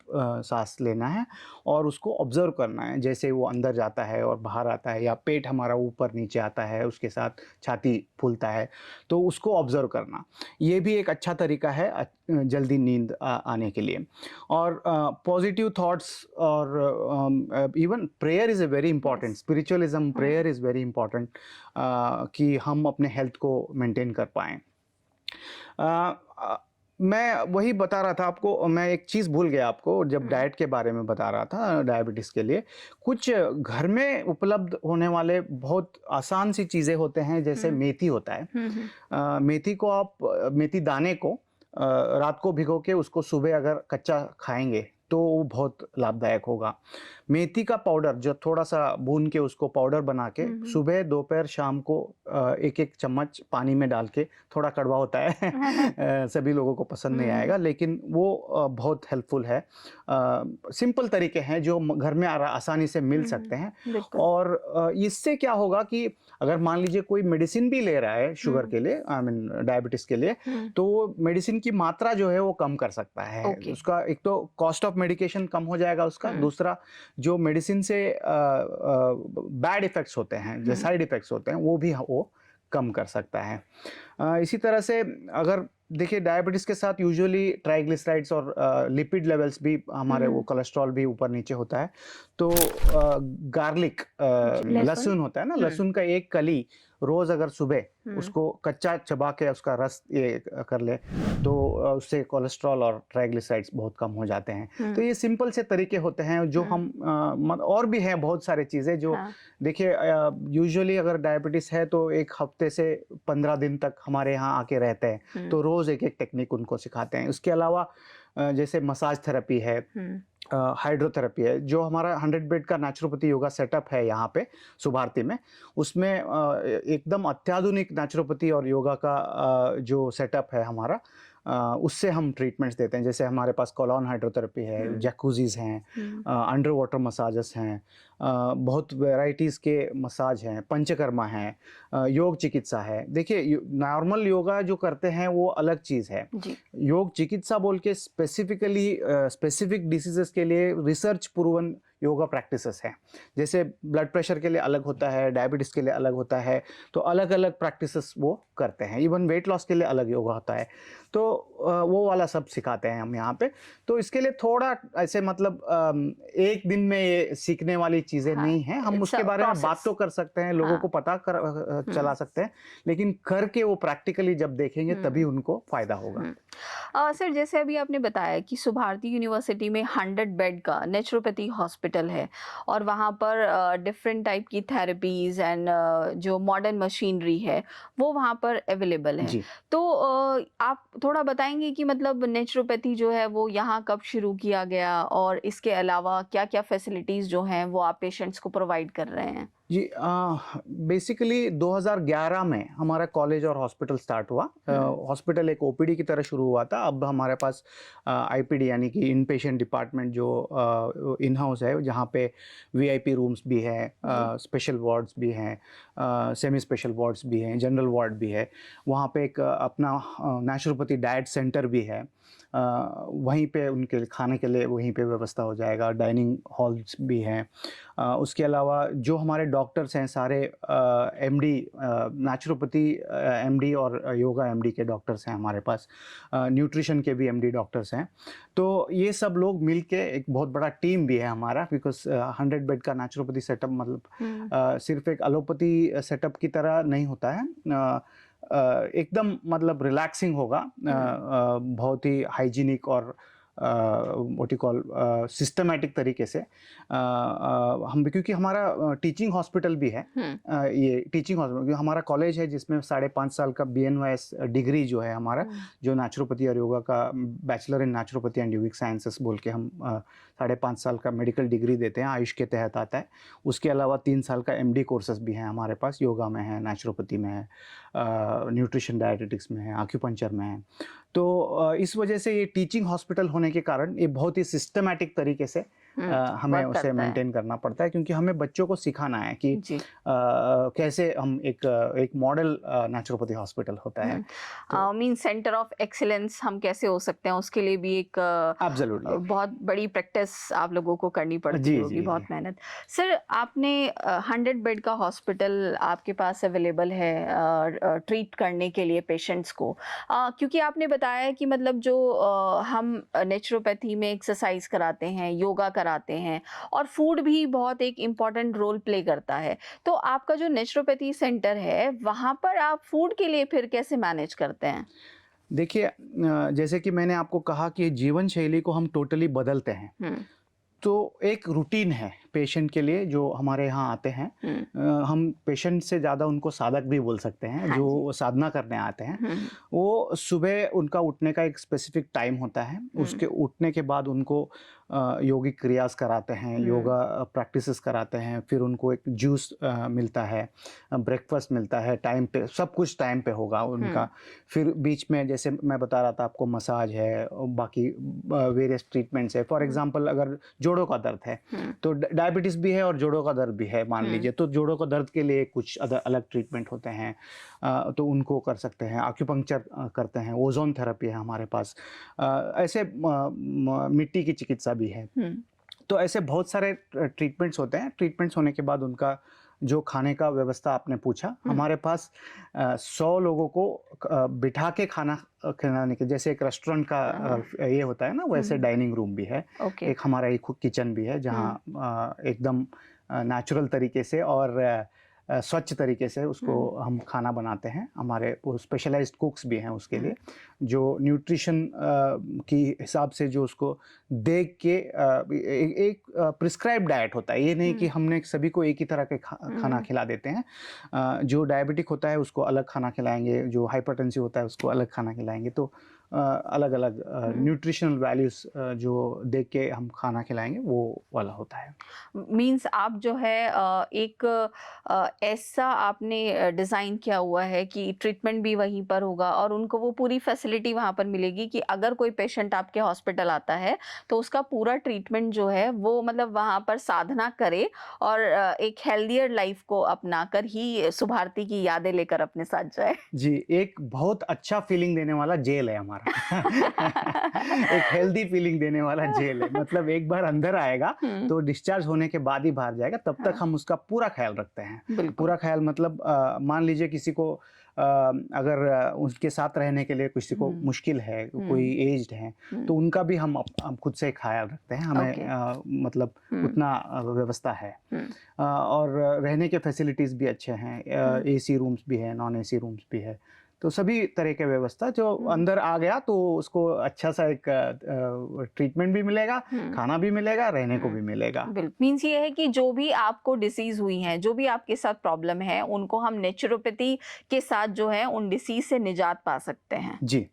A: सांस लेना है और उसको ऑब्जर्व करना है, जैसे वो अंदर जाता है और बाहर आता है, या पेट हमारा ऊपर नीचे आता है, उसके साथ छाती फूलता है, तो उसको ऑब्जर्व करना। ये भी एक अच्छा तरीका है जल्दी नींद आने के लिए। और पॉजिटिव थॉट्स और even prayer is a very important,
B: yes.
A: Spiritualism,
B: hmm,
A: prayer is very important कि हम अपने हेल्थ को मेंटेन कर पाएँ। अ अ, मैं वही बता रहा था आपको, मैं एक चीज़ भूल गया आपको जब
B: हुँ,
A: डाइट के बारे में बता रहा था, डायबिटीज़ के लिए। कुछ घर में उपलब्ध होने वाले बहुत आसान सी चीज़ें होते हैं, जैसे
B: हुँ,
A: मेथी होता है।
B: हुँ, हुँ,
A: मेथी को आप मेथी दाने को रात को भिगो के उसको सुबह अगर कच्चा खाएँगे, तो वो बहुत लाभदायक होगा। मेथी का पाउडर जो थोड़ा-सा भून के उसको पाउडर बना के
B: हुँ, हुँ।
A: सुबह, दोपहर, शाम को 1-1 चम्मच पानी में डाल के, थोड़ा कड़वा होता है सभी लोगों को पसंद नहीं
B: हुँ,
A: आएगा, लेकिन वो बहुत हेल्पफुल है। सिंपल तरीके हैं जो घर में आसानी से मिल
B: हुँ,
A: सकते हैं।
B: बिल्कुल।
A: और इससे क्या होगा कि अगर मान लीजिए कोई मेडिसिन भी ले रहा है शुगर
B: हुँ,
A: के लिए, आई मीन डायबिटीज़ के लिए,
B: हुँ,
A: तो वो मेडिसिन की मात्रा जो है वो कम कर सकता है।
B: ओके।
A: उसका एक तो कॉस्ट ऑफ मेडिकेशन कम हो जाएगा उसका,
B: हुँ,
A: दूसरा जो मेडिसिन से बैड इफ़ेक्ट्स होते हैं, जो
B: हुँ,
A: साइड इफ़ेक्ट्स होते हैं, वो भी वो कम कर सकता है। इसी तरह से अगर देखिए, डायबिटीज़ के साथ यूजुअली ट्राइग्लिसराइड्स और लिपिड लेवल्स भी, हमारे वो
B: हुँ,
A: कोलेस्ट्रॉल भी ऊपर-नीचे होता है। तो गार्लिक,
B: जी, लहसुन?
A: लहसुन होता है ना,
B: हुँ,
A: लहसुन का एक कली रोज़ अगर सुबह
B: हुँ,
A: उसको कच्चा चबा के उसका रस ये कर ले, तो उससे कोलेस्ट्रॉल और ट्राइग्लिसराइड्स बहुत कम हो जाते हैं। तो
B: हुँ,
A: ये सिंपल से तरीके होते हैं जो
B: हुँ,
A: हम और भी हैं बहुत सारी चीज़ें जो,
B: हाँ,
A: देखिए, यूजुअली अगर डायबिटीज़ है तो 1 हफ्ते से 15 दिन तक हमारे यहाँ आके रहते हैं,
B: हुँ,
A: तो रोज़ एक-एक टेक्निक उनको सिखाते हैं। उसके अलावा जैसे मसाज थेरेपी है,
B: हुँ,
A: हाइड्रोथेरेपी है, जो हमारा 100 बेड का नेचुरोपैथी योगा सेटअप है यहाँ पे सुभारती में, उसमें एकदम अत्याधुनिक नेचुरोपैथी और योगा का जो सेटअप है हमारा, उससे हम ट्रीटमेंट्स देते हैं। जैसे हमारे पास कोलॉन हाइड्रोथेरेपी है,
B: हुँ,
A: जैकुज़ीज़ हैं,
B: हुँ,
A: अंडर वाटर मसाजेस हैं, बहुत वैराइटीज़ के मसाज हैं, पंचकर्मा है, योग चिकित्सा है। देखिए, नॉर्मल योगा जो करते हैं वो अलग चीज़ है।
B: जी,
A: योग चिकित्सा बोल के स्पेसिफिकली स्पेसिफिक डिसीजेस के लिए रिसर्च प्रूवन योगा प्रैक्टिसेस हैं। जैसे ब्लड प्रेशर के लिए अलग होता है, डायबिटीज़ के लिए अलग होता है, तो अलग-अलग प्रैक्टिसेस वो करते हैं। इवन वेट लॉस के लिए अलग योगा होता है। तो वो वाला सब सिखाते हैं हम यहाँ पे। तो इसके लिए थोड़ा ऐसे मतलब एक दिन में ये सीखने वाली चीज़ें
B: हाँ,
A: नहीं हैं। हम
B: इट्स अ
A: उसके बारे में बात
B: प्रोसेस।
A: तो कर सकते हैं, लोगों
B: हाँ,
A: को पता चला
B: हुँ,
A: सकते हैं, लेकिन करके वो प्रैक्टिकली जब देखेंगे तभी
B: हुँ,
A: उनको फ़ायदा होगा।
B: हुँ। सर जैसे अभी आपने बताया कि सुभारती यूनिवर्सिटी में 100 बेड का नेचुरोपैथी हॉस्पिटल है और वहाँ पर डिफरेंट टाइप की थेरेपीज़ एंड जो मॉडर्न मशीनरी है वो वहाँ पर अवेलेबल है।
A: जी।
B: तो आप थोड़ा बताएँगे कि मतलब नेचुरोपैथी जो है वो यहाँ कब शुरू किया गया और इसके अलावा क्या-क्या फैसिलिटीज़ जो हैं वो आप पेशेंट्स को प्रोवाइड कर रहे हैं?
A: जी, बेसिकली 2011 में हमारा कॉलेज और हॉस्पिटल स्टार्ट हुआ।
B: हुँ,
A: हॉस्पिटल एक ओपीडी की तरह शुरू हुआ था। अब हमारे पास आईपीडी यानी कि इन पेशेंट डिपार्टमेंट जो इन हाउस है, जहाँ पे वीआईपी रूम्स भी हैं,
B: जी।
A: स्पेशल वार्ड्स भी हैं, सेमी स्पेशल वार्ड्स भी हैं, जनरल वार्ड भी है। वहाँ पे एक अपना नेचुरोपैथी डाइट सेंटर भी है। वहीं पे उनके लिए खाने के लिए वहीं पे व्यवस्था हो जाएगा, डाइनिंग हॉल्स भी हैं। उसके अलावा जो हमारे डॉक्टर्स हैं सारे एमडी, नेचुरोपैथी एमडी और योगा एमडी के डॉक्टर्स हैं हमारे पास, न्यूट्रिशन के भी एमडी डॉक्टर्स हैं। तो ये सब लोग मिलके एक बहुत बड़ा टीम भी है हमारा, बिकॉज 100 बेड का नेचुरोपैथी सेटअप मतलब सिर्फ एक एलोपैथी सेटअप की तरह नहीं होता है। एकदम मतलब रिलैक्सिंग होगा, बहुत ही हाइजीनिक और व्हाट यू कॉल सिस्टमैटिक तरीके से हम, क्योंकि हमारा टीचिंग हॉस्पिटल भी है। ये टीचिंग हॉस्पिटल हमारा कॉलेज है जिसमें 5.5 साल का BNYS डिग्री जो है हमारा, जो नेचुरोपैथी और योगा का bachelor in naturopathy and yogic sciences बोल के हम 5.5 साल का मेडिकल डिग्री देते हैं, आयुष के तहत आता है। उसके अलावा 3 साल का MD कोर्सेज भी हैं हमारे पास, योगा में है, नेचुरोपैथी में है, न्यूट्रिशन डायटेटिक्स में है, आक्यूपंक्चर में है। तो इस वजह से ये टीचिंग हॉस्पिटल होने के कारण ये बहुत ही सिस्टमैटिक तरीके से हमें उसे मेंटेन करना पड़ता है, क्योंकि हमें बच्चों को सिखाना है कि कैसे हम एक मॉडल नेचुरोपैथी हॉस्पिटल होता है।
B: मीन सेंटर ऑफ एक्सीलेंस हम कैसे हो सकते हैं, उसके लिए भी एक बहुत बड़ी प्रैक्टिस आप लोगों को करनी पड़ती होगी, बहुत मेहनत। सर, आपने 100 बेड का हॉस्पिटल आपके पास अवेलेबल है ट्रीट करने के लिए पेशेंट्स को, क्योंकि आपने बताया कि मतलब जो हम नेचुरोपैथी में एक्सरसाइज कराते हैं, योगा कराते हैं, और फूड भी बहुत एक इम्पॉर्टेंट रोल प्ले करता है। तो आपका जो नेचुरोपैथी सेंटर है वहाँ पर आप फूड के लिए फिर कैसे मैनेज करते हैं?
A: देखिए, जैसे कि मैंने आपको कहा कि जीवन शैली को हम टोटली बदलते हैं, तो एक रूटीन है पेशेंट के लिए जो हमारे यहाँ आते हैं। हम पेशेंट से ज़्यादा उनको साधक भी बोल सकते हैं, जो साधना करने आते हैं। वो सुबह उनका उठने का एक स्पेसिफिक टाइम होता है, उसके उठने के बाद उनको योगिक क्रियास कराते हैं, योगा प्रैक्टिसेस कराते हैं, फिर उनको एक जूस मिलता है, ब्रेकफास्ट मिलता है टाइम पे, सब कुछ टाइम पे होगा उनका। फिर बीच में जैसे मैं बता रहा था आपको, मसाज है, बाकी वेरियस ट्रीटमेंट्स है। फॉर एग्जांपल अगर जोड़ों का दर्द है तो डायबिटीज़ भी है और जोड़ों का दर्द भी है मान लीजिए, तो जोड़ों का दर्द के लिए कुछ अलग ट्रीटमेंट होते हैं, तो उनको कर सकते हैं। आक्यूपंक्चर करते हैं, ओजोन थेरेपी है हमारे पास, ऐसे मिट्टी की चिकित्सा भी है। तो ऐसे बहुत सारे ट्रीटमेंट्स होते हैं। ट्रीटमेंट्स होने के बाद उनका जो खाने का व्यवस्था आपने पूछा, हमारे पास 100 लोगों को बिठा के खाना खिलाने के, जैसे एक रेस्टोरेंट का ये होता है ना, वैसे डाइनिंग रूम भी है। एक हमारा एक किचन भी है जहाँ एकदम नेचुरल तरीके से और स्वच्छ तरीके से उसको हम खाना बनाते हैं। हमारे वो स्पेशलाइज्ड कुक्स भी हैं उसके लिए, जो न्यूट्रिशन की हिसाब से जो उसको देख के एक प्रिस्क्राइब डाइट होता है। ये नहीं कि हमने सभी को एक ही तरह के खाना खिला देते हैं। जो डायबिटिक होता है उसको अलग खाना खिलाएंगे, जो हाइपरटेंसिव होता है उसको अलग खाना खिलाएंगे। तो अलग अलग न्यूट्रिशनल वैल्यूज जो देख के हम खाना खिलाएंगे वो वाला होता है।
B: मीन्स आप जो है एक ऐसा आपने डिज़ाइन किया हुआ है कि ट्रीटमेंट भी वहीं पर होगा और उनको वो पूरी फैसिलिटी वहाँ पर मिलेगी कि अगर कोई पेशेंट आपके हॉस्पिटल आता है तो उसका पूरा ट्रीटमेंट जो है वो मतलब वहाँ पर साधना करे और एक हेल्दियर लाइफ को अपना कर ही सुभारती की यादें लेकर अपने साथ जाए।
A: जी, एक बहुत अच्छा फीलिंग देने वाला जेल है हमारा। एक हेल्दी फीलिंग देने वाला जेल है, मतलब एक बार अंदर आएगा तो डिस्चार्ज होने के बाद ही बाहर जाएगा, तब तक हम उसका पूरा ख्याल रखते हैं। पूरा ख्याल मतलब मान लीजिए किसी को अगर उसके साथ रहने के लिए किसी को मुश्किल है, कोई एज्ड है, तो उनका भी हम खुद से ख्याल रखते हैं। हमें मतलब उतना व्यवस्था है और रहने के फैसिलिटीज़ भी अच्छे हैं। AC रूम्स भी है, नॉन AC रूम्स भी है, तो सभी तरह के व्यवस्था। जो अंदर आ गया तो उसको अच्छा सा एक ट्रीटमेंट भी मिलेगा, खाना भी मिलेगा, रहने को भी मिलेगा।
B: मीन्स ये है कि जो भी आपको डिसीज हुई है, जो भी आपके साथ प्रॉब्लम है, उनको हम नेचुरोपैथी के साथ जो है उन डिसीज से निजात पा सकते हैं।
A: जी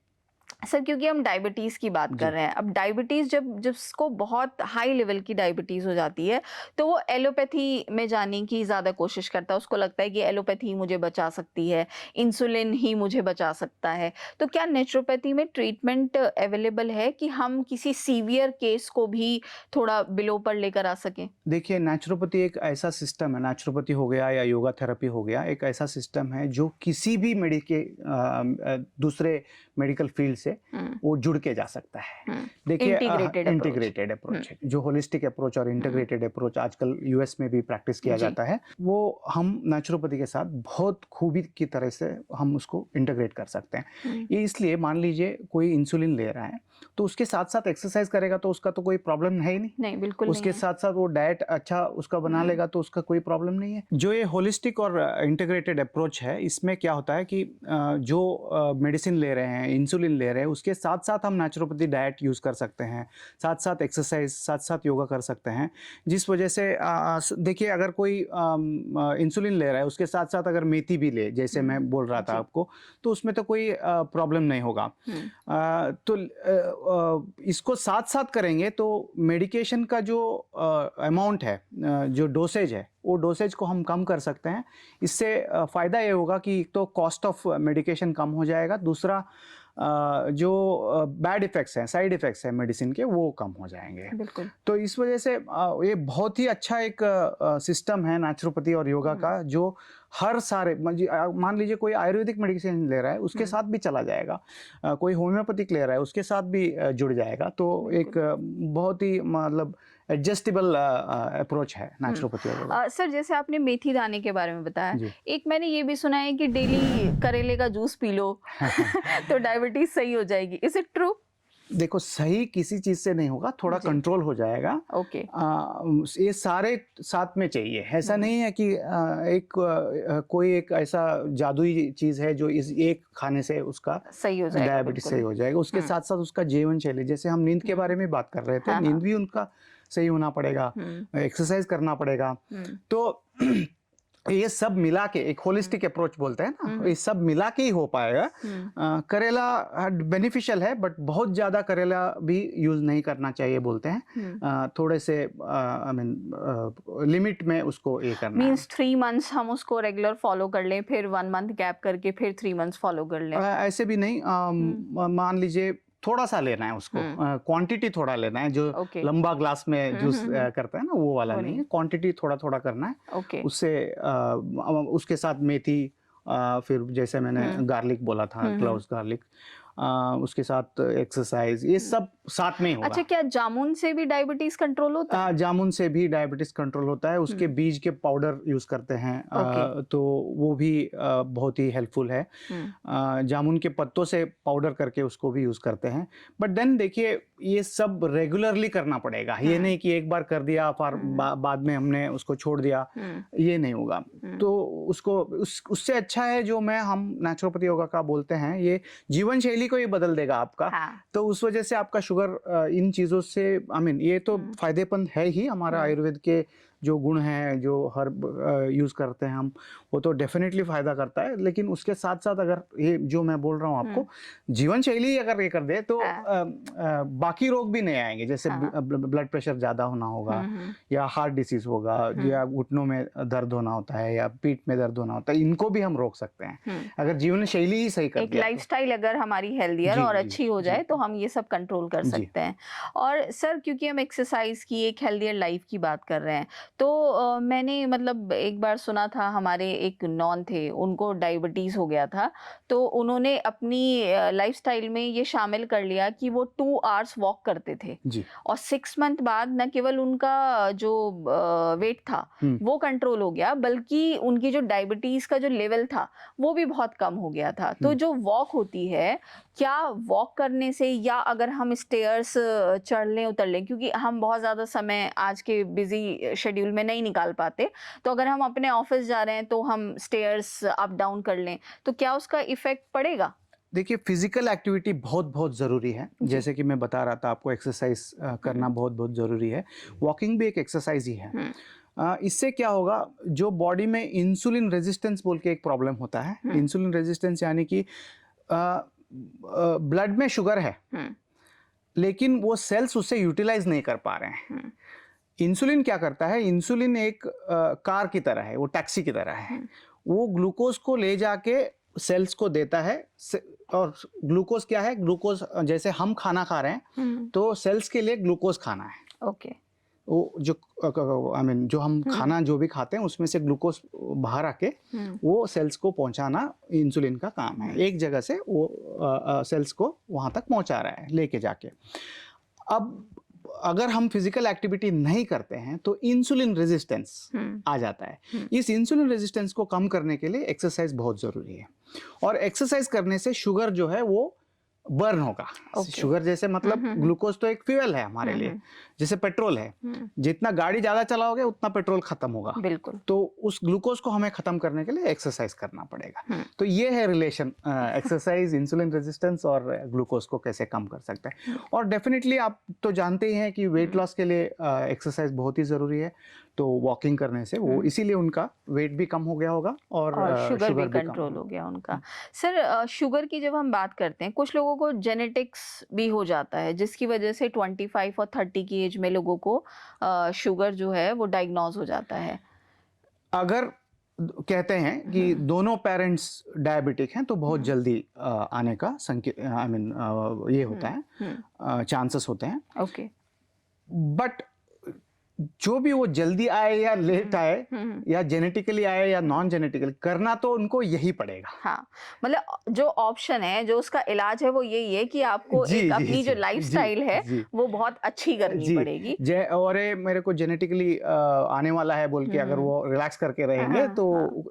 B: सर, क्योंकि हम डायबिटीज़ की बात कर रहे हैं, अब डायबिटीज़ जब जिसको बहुत हाई लेवल की डायबिटीज़ हो जाती है तो वो एलोपैथी में जाने की ज़्यादा कोशिश करता है। उसको लगता है कि एलोपैथी मुझे बचा सकती है, इंसुलिन ही मुझे बचा सकता है। तो क्या नेचुरोपैथी में ट्रीटमेंट अवेलेबल है कि हम किसी सीवियर केस को भी थोड़ा बिलो पर लेकर आ सकें?
A: देखिए, नेचुरोपैथी एक ऐसा सिस्टम है, नेचुरोपैथी हो गया या योगा थेरेपी हो गया, एक ऐसा सिस्टम है जो किसी भी दूसरे मेडिकल फील्ड से वो जुड़ के जा सकता है। देखिए इंटीग्रेटेड अप्रोच है, जो होलिस्टिक अप्रोच और इंटीग्रेटेड अप्रोच आजकल यूएस में भी प्रैक्टिस किया जाता है, वो हम नेचुरोपैथी के साथ बहुत खूबी की तरह से हम उसको इंटीग्रेट कर सकते हैं। ये इसलिए, मान लीजिए कोई इंसुलिन ले रहा है तो उसके साथ साथ एक्सरसाइज करेगा तो उसका तो कोई प्रॉब्लम है ही नहीं,
B: बिल्कुल
A: उसके
B: नहीं
A: साथ साथ वो डाइट अच्छा उसका बना लेगा तो उसका कोई प्रॉब्लम नहीं है। जो ये होलिस्टिक और इंटीग्रेटेड अप्रोच है, इसमें क्या होता है कि जो मेडिसिन ले रहे हैं, इंसुलिन ले रहे हैं, उसके साथ साथ हम नेचुरोपैथी डाइट यूज़ कर सकते हैं, साथ साथ एक्सरसाइज, साथ साथ योगा कर सकते हैं, जिस वजह से देखिए अगर कोई इंसुलिन ले रहा है उसके साथ साथ अगर मेथी भी ले, जैसे मैं बोल रहा था आपको, तो उसमें तो कोई प्रॉब्लम नहीं होगा। तो इसको साथ साथ करेंगे तो मेडिकेशन का जो अमाउंट है, जो डोसेज है, वो डोसेज को हम कम कर सकते हैं। इससे फ़ायदा ये होगा कि एक तो कॉस्ट ऑफ मेडिकेशन कम हो जाएगा, दूसरा जो बैड इफ़ेक्ट्स हैं, साइड इफ़ेक्ट्स हैं मेडिसिन के, वो कम हो जाएंगे।
B: बिल्कुल।
A: तो इस वजह से ये बहुत ही अच्छा एक सिस्टम है नेचुरोपैथी और योगा का, जो हर सारे मान लीजिए कोई आयुर्वेदिक मेडिसिन ले रहा है उसके साथ भी चला जाएगा, कोई होम्योपैथिक ले रहा है उसके साथ भी जुड़ जाएगा। तो एक बहुत ही मतलब एडजस्टेबल अप्रोच है नेचुरोपैथी और योगा।
B: सर, जैसे आपने मेथी दाने के बारे में बताया,
A: जी।
B: एक मैंने ये भी सुना है कि डेली करेले का जूस पी लो तो डायबिटीज सही हो जाएगी। Is it true?
A: देखो, सही किसी चीज से नहीं होगा, थोड़ा कंट्रोल हो जाएगा।
B: ओके।
A: ये सारे साथ में चाहिए, ऐसा नहीं है कि कोई एक ऐसा जादुई चीज है जो इस एक खाने से उसका
B: सही हो जाएगा,
A: डायबिटीज सही हो जाएगा। उसके साथ साथ उसका जीवन शैली, जैसे हम नींद के बारे में बात कर रहे थे, नींद भी उनका सही होना पड़ेगा, एक्सरसाइज करना पड़ेगा। तो ये सब मिला के एक होलिस्टिक अप्रोच बोलते हैं ना, ये सब मिला के ही हो पाएगा। करेला बेनिफिशियल है, बट बहुत ज्यादा करेला भी यूज नहीं करना चाहिए बोलते हैं। थोड़े से आई मीन लिमिट में उसको ये करना है।
B: मींस 3 मंथ्स हम उसको रेगुलर फॉलो कर लें, फिर 1 मंथ गैप करके फिर 3 मंथ्स फॉलो कर लें?
A: ऐसे भी नहीं, मान लीजिए थोड़ा सा लेना है उसको, क्वांटिटी थोड़ा लेना है, जो लंबा ग्लास में जूस करता है ना, वो वाला नहीं है, क्वांटिटी थोड़ा थोड़ा करना है। उससे उसके साथ मेथी, फिर जैसे मैंने गार्लिक बोला था, क्लोव्स गार्लिक, उसके साथ एक्सरसाइज, ये सब साथ में ही होगा।
B: अच्छा, क्या जामुन से भी डायबिटीज कंट्रोल होता है?
A: जामुन से भी डायबिटीज कंट्रोल होता है, उसके बीज के पाउडर यूज करते हैं, तो वो भी बहुत ही हेल्पफुल है। जामुन के पत्तों से पाउडर करके उसको भी यूज करते हैं। बट देन देखिए, ये सब रेगुलरली करना पड़ेगा, ये नहीं कि एक बार कर दिया फिर बाद में हमने उसको छोड़ दिया, ये नहीं होगा। तो उसको उससे अच्छा है जो हम नेचुरोपैथी योगा का बोलते हैं, ये जीवन शैली को ये बदल देगा आपका। तो उस वजह से आपका शुगर इन चीजों से, आई मीन ये तो फायदेमंद है ही, हमारा आयुर्वेद के जो गुण हैं, जो हर्ब यूज करते हैं हम, वो तो डेफिनेटली फायदा करता है। लेकिन उसके साथ साथ अगर ये जो मैं बोल रहा हूँ आपको, जीवन शैली अगर ये कर दे तो बाकी रोग भी नहीं आएंगे, जैसे ब्लड प्रेशर ज्यादा होना होगा, या हार्ट डिसीज होगा, या घुटनों में दर्द होना होता है, या पीठ में दर्द होना होता है, इनको भी हम रोक सकते हैं अगर जीवन शैली ही सही कर
B: एक लाइफस्टाइल अगर हमारी हेल्दियर और अच्छी हो जाए तो हम ये सब कंट्रोल कर सकते हैं। और सर, क्योंकि हम एक्सरसाइज की, एक हेल्दियर लाइफ की बात कर रहे हैं, तो मैंने मतलब एक बार सुना था, हमारे एक नॉन थे, उनको डायबिटीज हो गया था, तो उन्होंने अपनी लाइफस्टाइल में ये शामिल कर लिया कि वो 2 आवर्स वॉक करते थे
A: जी।
B: और 6 मंथ बाद न केवल उनका जो वेट था वो कंट्रोल हो गया, बल्कि उनकी जो डायबिटीज का जो लेवल था वो भी बहुत कम हो गया था। तो जो वॉक होती है, क्या वॉक करने से, या अगर हम स्टेयर्स चढ़ लें उतर लें, क्योंकि हम बहुत ज़्यादा समय आज के बिजी शेड्यूल में नहीं निकाल पाते, तो अगर हम अपने ऑफिस जा रहे हैं तो हम स्टेयर्स अप डाउन कर लें, तो क्या उसका इफेक्ट पड़ेगा?
A: देखिए, फिजिकल एक्टिविटी बहुत बहुत ज़रूरी है, जैसे कि मैं बता रहा था आपको, एक्सरसाइज करना बहुत बहुत ज़रूरी है। वॉकिंग भी एक एक्सरसाइज ही है। इससे क्या होगा, जो बॉडी में इंसुलिन रेजिस्टेंस बोल के एक प्रॉब्लम होता है, इंसुलिन रेजिस्टेंस यानी कि ब्लड में शुगर है लेकिन वो सेल्स उससे यूटिलाइज नहीं कर पा रहे हैं। इंसुलिन क्या करता है, इंसुलिन एक कार की तरह है, वो टैक्सी की तरह है, वो ग्लूकोज को ले जाके सेल्स को देता है। और ग्लूकोज क्या है, ग्लूकोज जैसे हम खाना खा रहे हैं तो सेल्स के लिए ग्लूकोज खाना है।
B: ओके।
A: वो जो आई मीन जो हम खाना जो भी खाते हैं उसमें से ग्लूकोज बाहर आके वो सेल्स को पहुंचाना इंसुलिन का काम है। एक जगह से वो सेल्स को वहां तक पहुंचा रहा है लेके जाके। अब अगर हम फिजिकल एक्टिविटी नहीं करते हैं तो इंसुलिन रेजिस्टेंस आ जाता है। इस इंसुलिन रेजिस्टेंस को कम करने के लिए एक्सरसाइज बहुत जरूरी है, और एक्सरसाइज करने से शुगर जो है वो बर्न होगा। शुगर जैसे मतलब ग्लूकोज तो एक फ्यूल है हमारे लिए, जैसे पेट्रोल है। जितना गाड़ी ज्यादा चलाओगे उतना पेट्रोल खत्म होगा।
B: बिल्कुल।
A: तो उस ग्लूकोज को हमें खत्म करने के लिए एक्सरसाइज करना पड़ेगा। तो ये है रिलेशन एक्सरसाइज, इंसुलिन रेजिस्टेंस और ग्लूकोज को कैसे कम कर सकते हैं। और डेफिनेटली आप तो जानते ही हैं कि वेट लॉस के लिए एक्सरसाइज बहुत ही जरूरी है। तो वॉकिंग करने से वो इसीलिए उनका वेट भी कम हो गया होगा और
B: शुगर भी कंट्रोल हो गया उनका। सर, शुगर की जब हम बात करते हैं, कुछ लोगों को जेनेटिक्स भी हो जाता है जिसकी वजह से 25 और 30 की एज में लोगों को शुगर जो है वो डायग्नोज हो जाता है।
A: अगर कहते हैं कि दोनों पेरेंट्स डायबिटिक हैं तो बहुत जल्दी आने का संकेत आई मीन ये होता है, चांसेस होते हैं।
B: ओके।
A: बट जो भी वो जल्दी आए या लेट आए या जेनेटिकली आए या नॉन जेनेटिकली, करना तो उनको यही पड़ेगा।
B: हाँ, मतलब जो ऑप्शन है, जो उसका इलाज है वो यही है कि आपको एक अपनी जो लाइफस्टाइल है वो बहुत अच्छी करनी पड़ेगी।
A: और मेरे को जेनेटिकली आने वाला है बोल के अगर वो रिलैक्स करके रहेंगे तो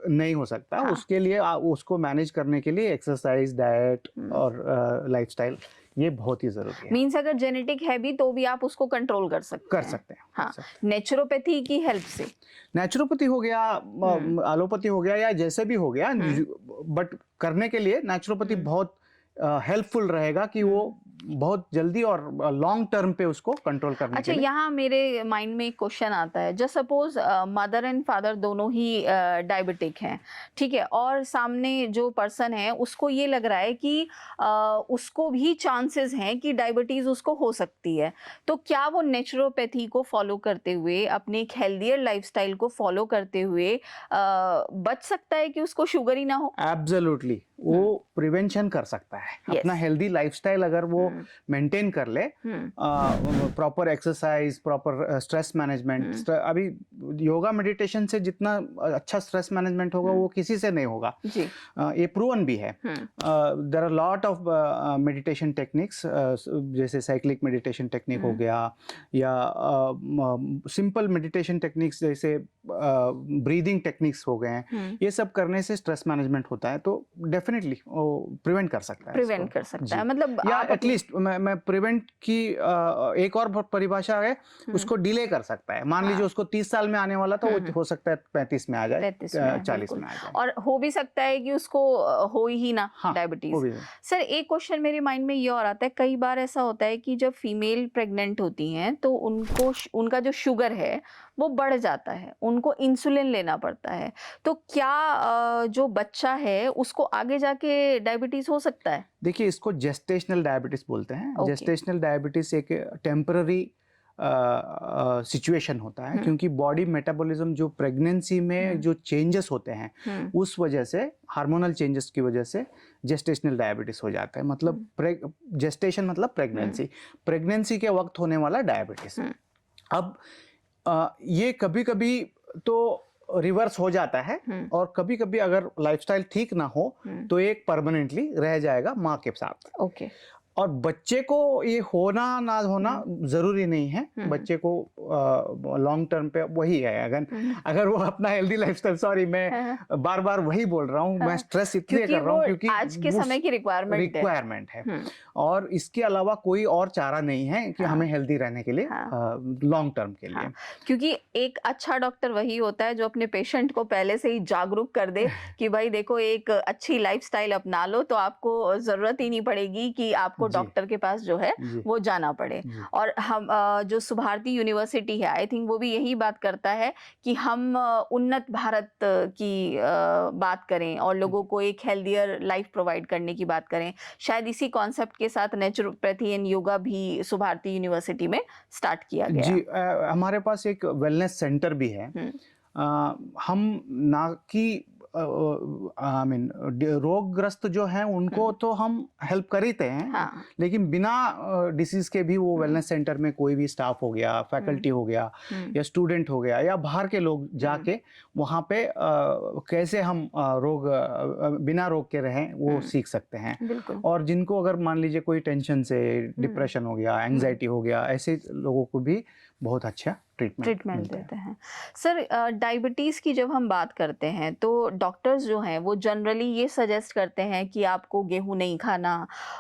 A: नहीं हो सकता। उसके लिए उसको मैनेज करने के लिए एक्सरसाइज, डाइट और लाइफस्टाइल ये बहुत ही जरूरी है।
B: मीन्स अगर जेनेटिक है भी तो भी आप उसको कंट्रोल कर सकते हैं। हाँ, नेचुरोपैथी की हेल्प से।
A: नेचुरोपैथी हो गया, एलोपैथी हो गया या जैसे भी हो गया, बट करने के लिए नेचुरोपैथी बहुत हेल्पफुल रहेगा कि वो बहुत जल्दी और लॉन्ग टर्म पे उसको कंट्रोल करने के लिए।
B: यहाँ मेरे माइंड में एक क्वेश्चन आता है, just suppose mother and father दोनों ही डायबिटिक हैं, ठीक है, और सामने जो पर्सन है उसको ये लग रहा है कि उसको भी चांसेस हैं कि डायबिटीज उसको हो सकती है, तो क्या वो नेचुरोपैथी को फॉलो करते हुए, अपने एक हेल्दियर लाइफस्टाइल को फॉलो करते हुए बच सकता है कि उसको शुगर ही ना हो?
A: एब्सोल्युटली, वो प्रिवेंशन कर सकता है। अपना हेल्दी लाइफस्टाइल अगर वो मेंटेन कर ले, proper exercise, proper stress management, अभी योगा मेडिटेशन से जितना अच्छा स्ट्रेस मैनेजमेंट होगा वो किसी से नहीं होगा, ये प्रूवन भी है। There are lot of meditation techniques, जैसे साइक्लिक मेडिटेशन टेक्निक हो गया या सिंपल मेडिटेशन टेक्निक्स जैसे ब्रीदिंग टेक्निक्स हो गए हैं। ये सब करने से स्ट्रेस मैनेजमेंट होता है, तो डेफिनेटली वो प्रिवेंट कर सकता है।
B: मतलब
A: या एटलीस्ट मैं प्रिवेंट की एक और परिभाषा है, उसको डिले कर सकता है। मान लीजिए उसको 30 साल में आने वाला था, वो हो सकता है 35 में आ जाए, 40 में आ जाए,
B: और हो भी सकता है कि उसको हो ही ना डायबिटीज। सर, एक क्वेश्चन मेरे माइंड में ये और आता है, कई बार ऐसा होता है कि जब फीमेल प्रेग्नेंट होती हैं तो उनको उनका जो शुगर है वो बढ़ जाता है, उनको इंसुलिन लेना पड़ता है, तो क्या जो बच्चा है उसको आगे जाके डायबिटीज हो सकता है?
A: देखिए, इसको जेस्टेशनल डायबिटीज बोलते हैं। जेस्टेशनल डायबिटीज एक टेम्पररी सिचुएशन होता है, क्योंकि बॉडी मेटाबॉलिज्म जो प्रेगनेंसी में जो चेंजेस होते हैं उस वजह से, हार्मोनल चेंजेस की वजह से जेस्टेशनल डायबिटीज हो जाता है। मतलब जेस्टेशन मतलब प्रेगनेंसी के वक्त होने वाला डायबिटीज। अब ये कभी कभी तो रिवर्स हो जाता है, और कभी कभी अगर लाइफस्टाइल ठीक ना हो तो एक परमानेंटली रह जाएगा माँ के साथ।
B: ओके।
A: और बच्चे को ये होना ना होना जरूरी नहीं है। बच्चे को लॉन्ग टर्म पे वही है, अगर वो अपना हेल्दी लाइफस्टाइल, सॉरी मैं बार बार वही बोल रहा हूँ, मैं स्ट्रेस इसलिए कर रहा हूँ क्योंकि
B: आज के समय की
A: रिक्वायरमेंट है, और इसके अलावा कोई और चारा नहीं है कि हमें हेल्दी रहने के लिए, लॉन्ग टर्म के लिए।
B: क्योंकि एक अच्छा डॉक्टर वही होता है जो अपने पेशेंट को पहले से ही जागरूक कर दे कि भाई देखो, एक अच्छी लाइफस्टाइल अपना लो तो आपको जरूरत ही नहीं पड़ेगी कि आपको डॉक्टर के पास जो है वो जाना पड़े। और हम जो सुभारती यूनिवर्सिटी है, आई थिंक वो भी यही बात करता है कि हम उन्नत भारत की बात करें और लोगों को एक हेल्दियर लाइफ प्रोवाइड करने की बात करें। शायद इसी कॉन्सेप्ट के साथ नेचुरोपैथी एंड योगा भी सुभारती यूनिवर्सिटी में स्टार्ट किया गया।
A: जी, हमारे पास एक वेलनेस सेंटर भी है। हम ना कि आई मीन रोगग्रस्त जो हैं उनको तो हम हेल्प करते हैं,
B: हाँ।
A: लेकिन बिना डिसीज के भी वो वेलनेस सेंटर में कोई भी स्टाफ हो गया, फैकल्टी हो गया या स्टूडेंट हो गया या बाहर के लोग जाके वहाँ पे कैसे हम बिना रोग के रहें वो सीख सकते हैं।
B: बिल्कुल।
A: और जिनको अगर मान लीजिए कोई टेंशन से डिप्रेशन हो गया, एंजाइटी हो गया, ऐसे लोगों को भी बहुत अच्छा ट्रीटमेंट
B: देते हैं। सर डायबिटीज़ की जब हम बात करते हैं तो डॉक्टर्स जो हैं वो जनरली ये सजेस्ट करते हैं कि आपको गेहूँ नहीं खाना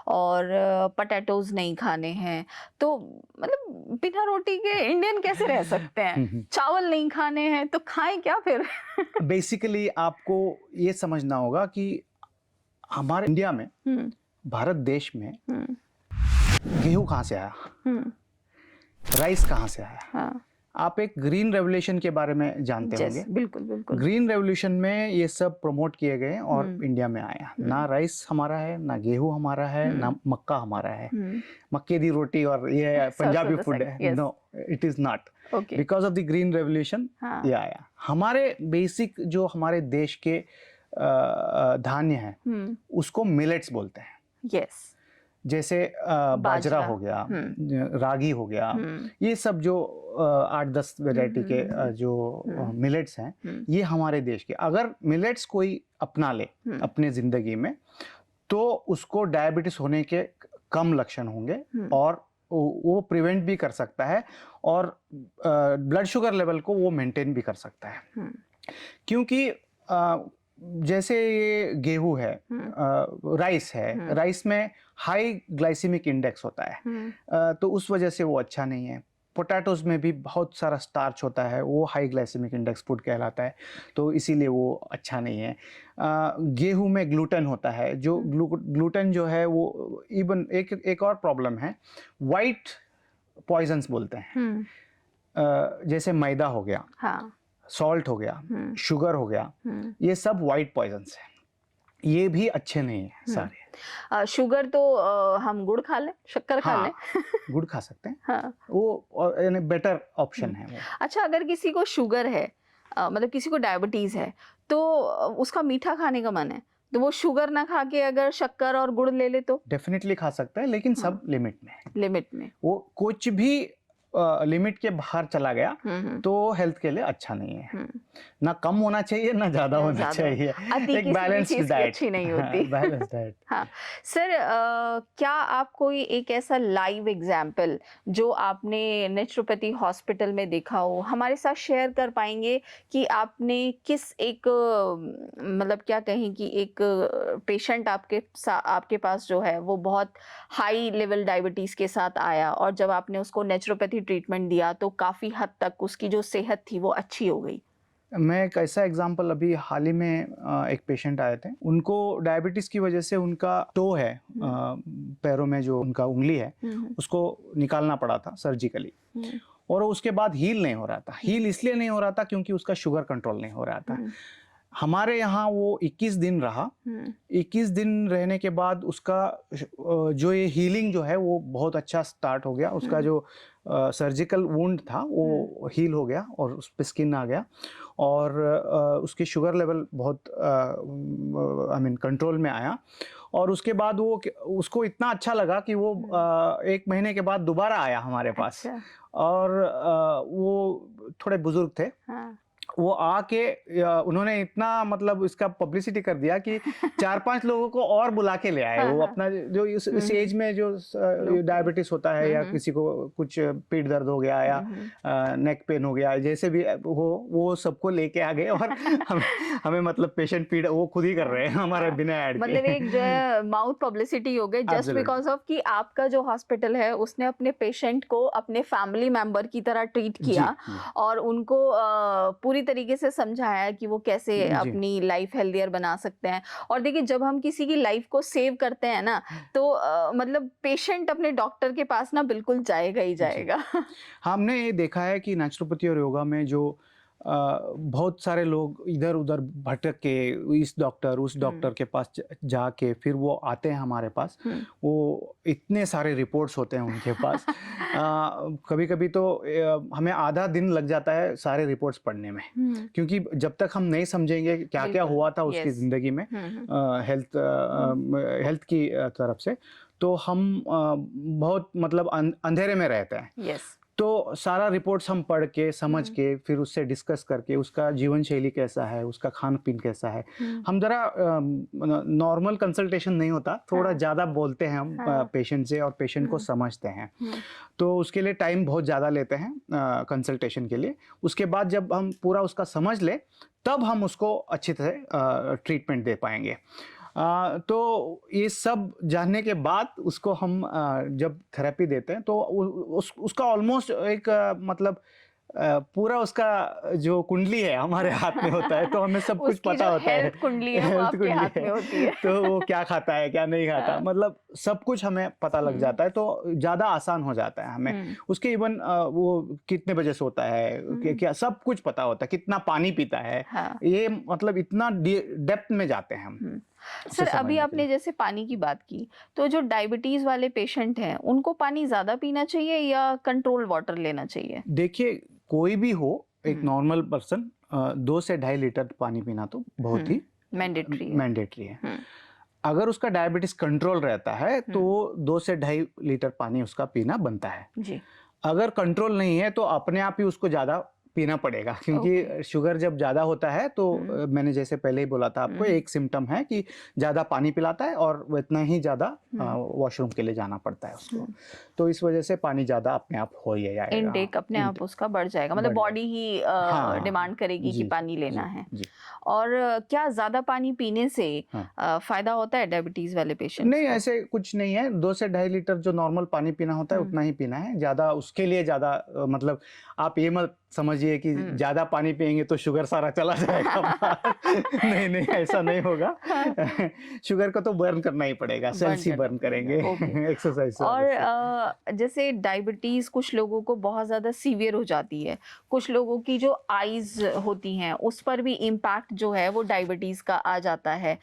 B: और पोटैटोज़ नहीं खाने हैं। तो मतलब बिना रोटी के इंडियन कैसे रह सकते हैं? चावल नहीं खाने हैं तो खाएं क्या फिर?
A: बेसिकली आपको ये समझना होगा कि हमारे इंडिया में, भारत देश में गेहूं कहाँ से आया, राइस कहाँ से आया।
B: हाँ।
A: आप एक ग्रीन रेवोल्यूशन के बारे में जानते होंगे।
B: बिल्कुल बिल्कुल।
A: ग्रीन रेवोल्यूशन में ये सब प्रमोट किए गए और इंडिया में आया। ना राइस हमारा है, ना गेहूं हमारा है, ना मक्का हमारा है। मक्के दी रोटी और ये पंजाबी फूड है, no it is not. Because of the green revolution ये आया। हमारे बेसिक जो हमारे देश के धान्य हैं उसको मिलेट्स बोलते हैं।
B: यस।
A: जैसे बाजरा हो गया, रागी हो गया, ये सब जो 8-10 वैरायटी के जो मिलेट्स हैं, ये हमारे देश के। अगर मिलेट्स कोई अपना ले अपने जिंदगी में तो उसको डायबिटीज होने के कम लक्षण होंगे और वो प्रिवेंट भी कर सकता है और ब्लड शुगर लेवल को वो मेंटेन भी कर सकता है। क्योंकि जैसे ये गेहूं है, राइस है, राइस में हाई ग्लाइसेमिक इंडेक्स होता है, तो उस वजह से वो अच्छा नहीं है। पोटैटोज में भी बहुत सारा स्टार्च होता है, वो हाई ग्लाइसेमिक इंडेक्स फूड कहलाता है, तो इसीलिए वो अच्छा नहीं है। गेहूं में ग्लूटेन होता है, जो ग्लूटेन जो है वो इवन एक और प्रॉब्लम है, वाइट पॉइजन्स बोलते हैं। जैसे मैदा हो गया, हाँ, सॉल्ट हो गया, शुगर हो गया, ये सब वाइट पॉइजन्स है, ये भी अच्छे नहीं है सारे।
B: शुगर तो हम गुड़ खा लें, शक्कर खा लें।
A: गुड़ खा सकते हैं,
B: हाँ।
A: वो यानी बेटर ऑप्शन है वो।
B: अच्छा, अगर किसी को शुगर है, मतलब किसी को डायबिटीज है, तो उसका मीठा खाने का मन है, तो वो शुगर ना खा के अगर शक्कर और गुड़ ले ले तो
A: डेफिनेटली खा सकता है, लेकिन सब लिमिट में।
B: लिमिट में।
A: वो कुछ भी लिमिट के बाहर चला गया तो हेल्थ के लिए अच्छा नहीं है। ना कम होना चाहिए ना ज्यादा होना चाहिए। एक बैलेंस्ड डाइट
B: अच्छी नहीं होती।
A: Balanced diet.
B: हाँ सर, क्या आप कोई एक ऐसा लाइव एग्जाम्पल जो आपने नेचुरोपैथी हॉस्पिटल में देखा हो हमारे साथ शेयर कर पाएंगे कि आपने किस एक मतलब क्या कहें कि एक पेशेंट आपके पास जो है वो बहुत हाई लेवल डायबिटीज के साथ आया और जब आपने उसको नेचुरोपैथी ट्रीटमेंट दिया तो काफी हद तक उसकी जो सेहत थी वो अच्छी हो गई?
A: मैं एक ऐसा एग्जांपल, अभी हाल ही में एक पेशेंट आए थे, उनको डायबिटीज की वजह से उनका टो है, पैरों में जो उनका उंगली है उसको निकालना पड़ा था सर्जिकली, और उसके बाद हील नहीं हो रहा था। हील इसलिए नहीं हो रहा था क्योंकि उसका शुगर कंट्रोल नहीं हो रहा था। हमारे यहाँ वो 21 दिन रहा। 21 दिन रहने के बाद उसका जो ये हीलिंग जो है वो बहुत अच्छा स्टार्ट हो गया। उसका जो सर्जिकल वुंड था वो हील हो गया और उस पर स्किन आ गया और उसकी शुगर लेवल बहुत आई मीन कंट्रोल में आया। और उसके बाद वो उसको इतना अच्छा लगा कि वो 1 महीने के बाद दोबारा आया हमारे पास। और वो थोड़े बुजुर्ग थे। वो आके उन्होंने इतना मतलब इसका पब्लिसिटी कर दिया कि 4-5 लोगों को और बुला के ले आए। वो अपना जो इस एज में जो डायबिटीज होता है या किसी को कुछ पीठ दर्द हो गया या नेक पेन हो गया, जैसे भी वो सबको लेके आ गए और हमें मतलब पेशेंट पीड़ वो खुद ही कर रहे हैं हमारे बिना ऐड के।
B: मतलब एक जो है माउथ पब्लिसिटी हो गई जस्ट बिकॉज ऑफ कि आपका जो हॉस्पिटल है उसने अपने पेशेंट को अपने फैमिली मेंबर की तरह ट्रीट किया और उनको पूरी तरीके से समझाया कि वो कैसे अपनी लाइफ हेल्दियर बना सकते हैं। और देखिए जब हम किसी की लाइफ को सेव करते हैं ना तो मतलब पेशेंट अपने डॉक्टर के पास ना बिल्कुल जाएगा ही जाएगा।
A: हमने ये देखा है कि नेचुरोपैथी और योगा में जो बहुत सारे लोग इधर उधर भटक के इस डॉक्टर उस डॉक्टर के पास जाके फिर वो आते हैं हमारे पास। वो इतने सारे रिपोर्ट्स होते हैं उनके पास। कभी कभी तो हमें आधा दिन लग जाता है सारे रिपोर्ट्स पढ़ने में, क्योंकि जब तक हम नहीं समझेंगे क्या क्या हुआ था उसकी ज़िंदगी में हेल्थ की तरफ से, तो हम बहुत मतलब अंधेरे में रहते हैं। तो सारा रिपोर्ट्स हम पढ़ के समझ के फिर उससे डिस्कस करके उसका जीवन शैली कैसा है, उसका खान पीन कैसा है, हम जरा नॉर्मल कंसल्टेशन नहीं होता, थोड़ा ज़्यादा बोलते हैं हम पेशेंट से और पेशेंट को समझते हैं। तो उसके लिए टाइम बहुत ज़्यादा लेते हैं कंसल्टेशन के लिए। उसके बाद जब हम पूरा उसका समझ ले तब हम उसको अच्छी तरह ट्रीटमेंट दे पाएंगे। तो ये सब जानने के बाद उसको हम जब थेरेपी देते हैं तो उसका ऑलमोस्ट एक मतलब पूरा उसका जो कुंडली है हमारे हाथ में होता है, तो हमें सब कुछ पता होता है।
B: हेल्थ कुंडली है वो आपके हाथ में होती है।
A: तो वो क्या खाता है क्या नहीं खाता, मतलब सब कुछ हमें पता लग जाता है, तो ज़्यादा आसान हो जाता है हमें। उसके इवन वो कितने बजे सोता है क्या सब कुछ पता होता है, कितना पानी पीता है। ये मतलब इतना डेप्थ में जाते हैं हम।
B: सर अभी आपने जैसे पानी की बात की, तो जो डायबिटीज वाले पेशेंट हैं उनको पानी ज्यादा पीना चाहिए या कंट्रोल वाटर लेना चाहिए?
A: देखिए कोई भी हो, एक नॉर्मल पर्सन 2 से 2.5 लीटर पानी पीना तो बहुत ही मैंडेटरी है। अगर उसका डायबिटीज कंट्रोल रहता है तो 2 से 2.5 लीटर पानी उसका पीना बनता है जी। अगर कंट्रोल नहीं है तो अपने आप ही उसको ज़्यादा पीना पड़ेगा, क्योंकि शुगर जब ज़्यादा होता है तो मैंने जैसे पहले ही बोला था आपको, एक सिम्टम है कि ज़्यादा पानी पिलाता है और वो इतना ही ज़्यादा वॉशरूम के लिए जाना पड़ता है उसको। तो इस वजह से पानी ज़्यादा अपने आप हो ही जाएगा,
B: इनटेक अपने आप उसका बढ़ जाएगा, मतलब बॉडी ही डिमांड करेगी कि पानी लेना है। और क्या ज़्यादा पानी पीने से फ़ायदा होता है डायबिटीज़ वाले पेशेंट?
A: नहीं, ऐसे कुछ नहीं है। 2 से 2.5 लीटर जो नॉर्मल पानी पीना होता है उतना ही पीना है। ज़्यादा उसके लिए ज़्यादा मतलब आप ये मत समझिए कि ज़्यादा पानी पिएंगे तो शुगर सारा चला जाएगा। नहीं नहीं, ऐसा नहीं होगा। शुगर को तो बर्न करना ही पड़ेगा, सेल्स ही बर्न करेंगे एक्सरसाइज से।
B: और जैसे डायबिटीज़ कुछ लोगों को बहुत ज़्यादा सीवियर हो जाती है, कुछ लोगों की जो आईज होती हैं उस पर भी इम्पैक्ट जो है वो डायबिटीज़ का आ जाता है।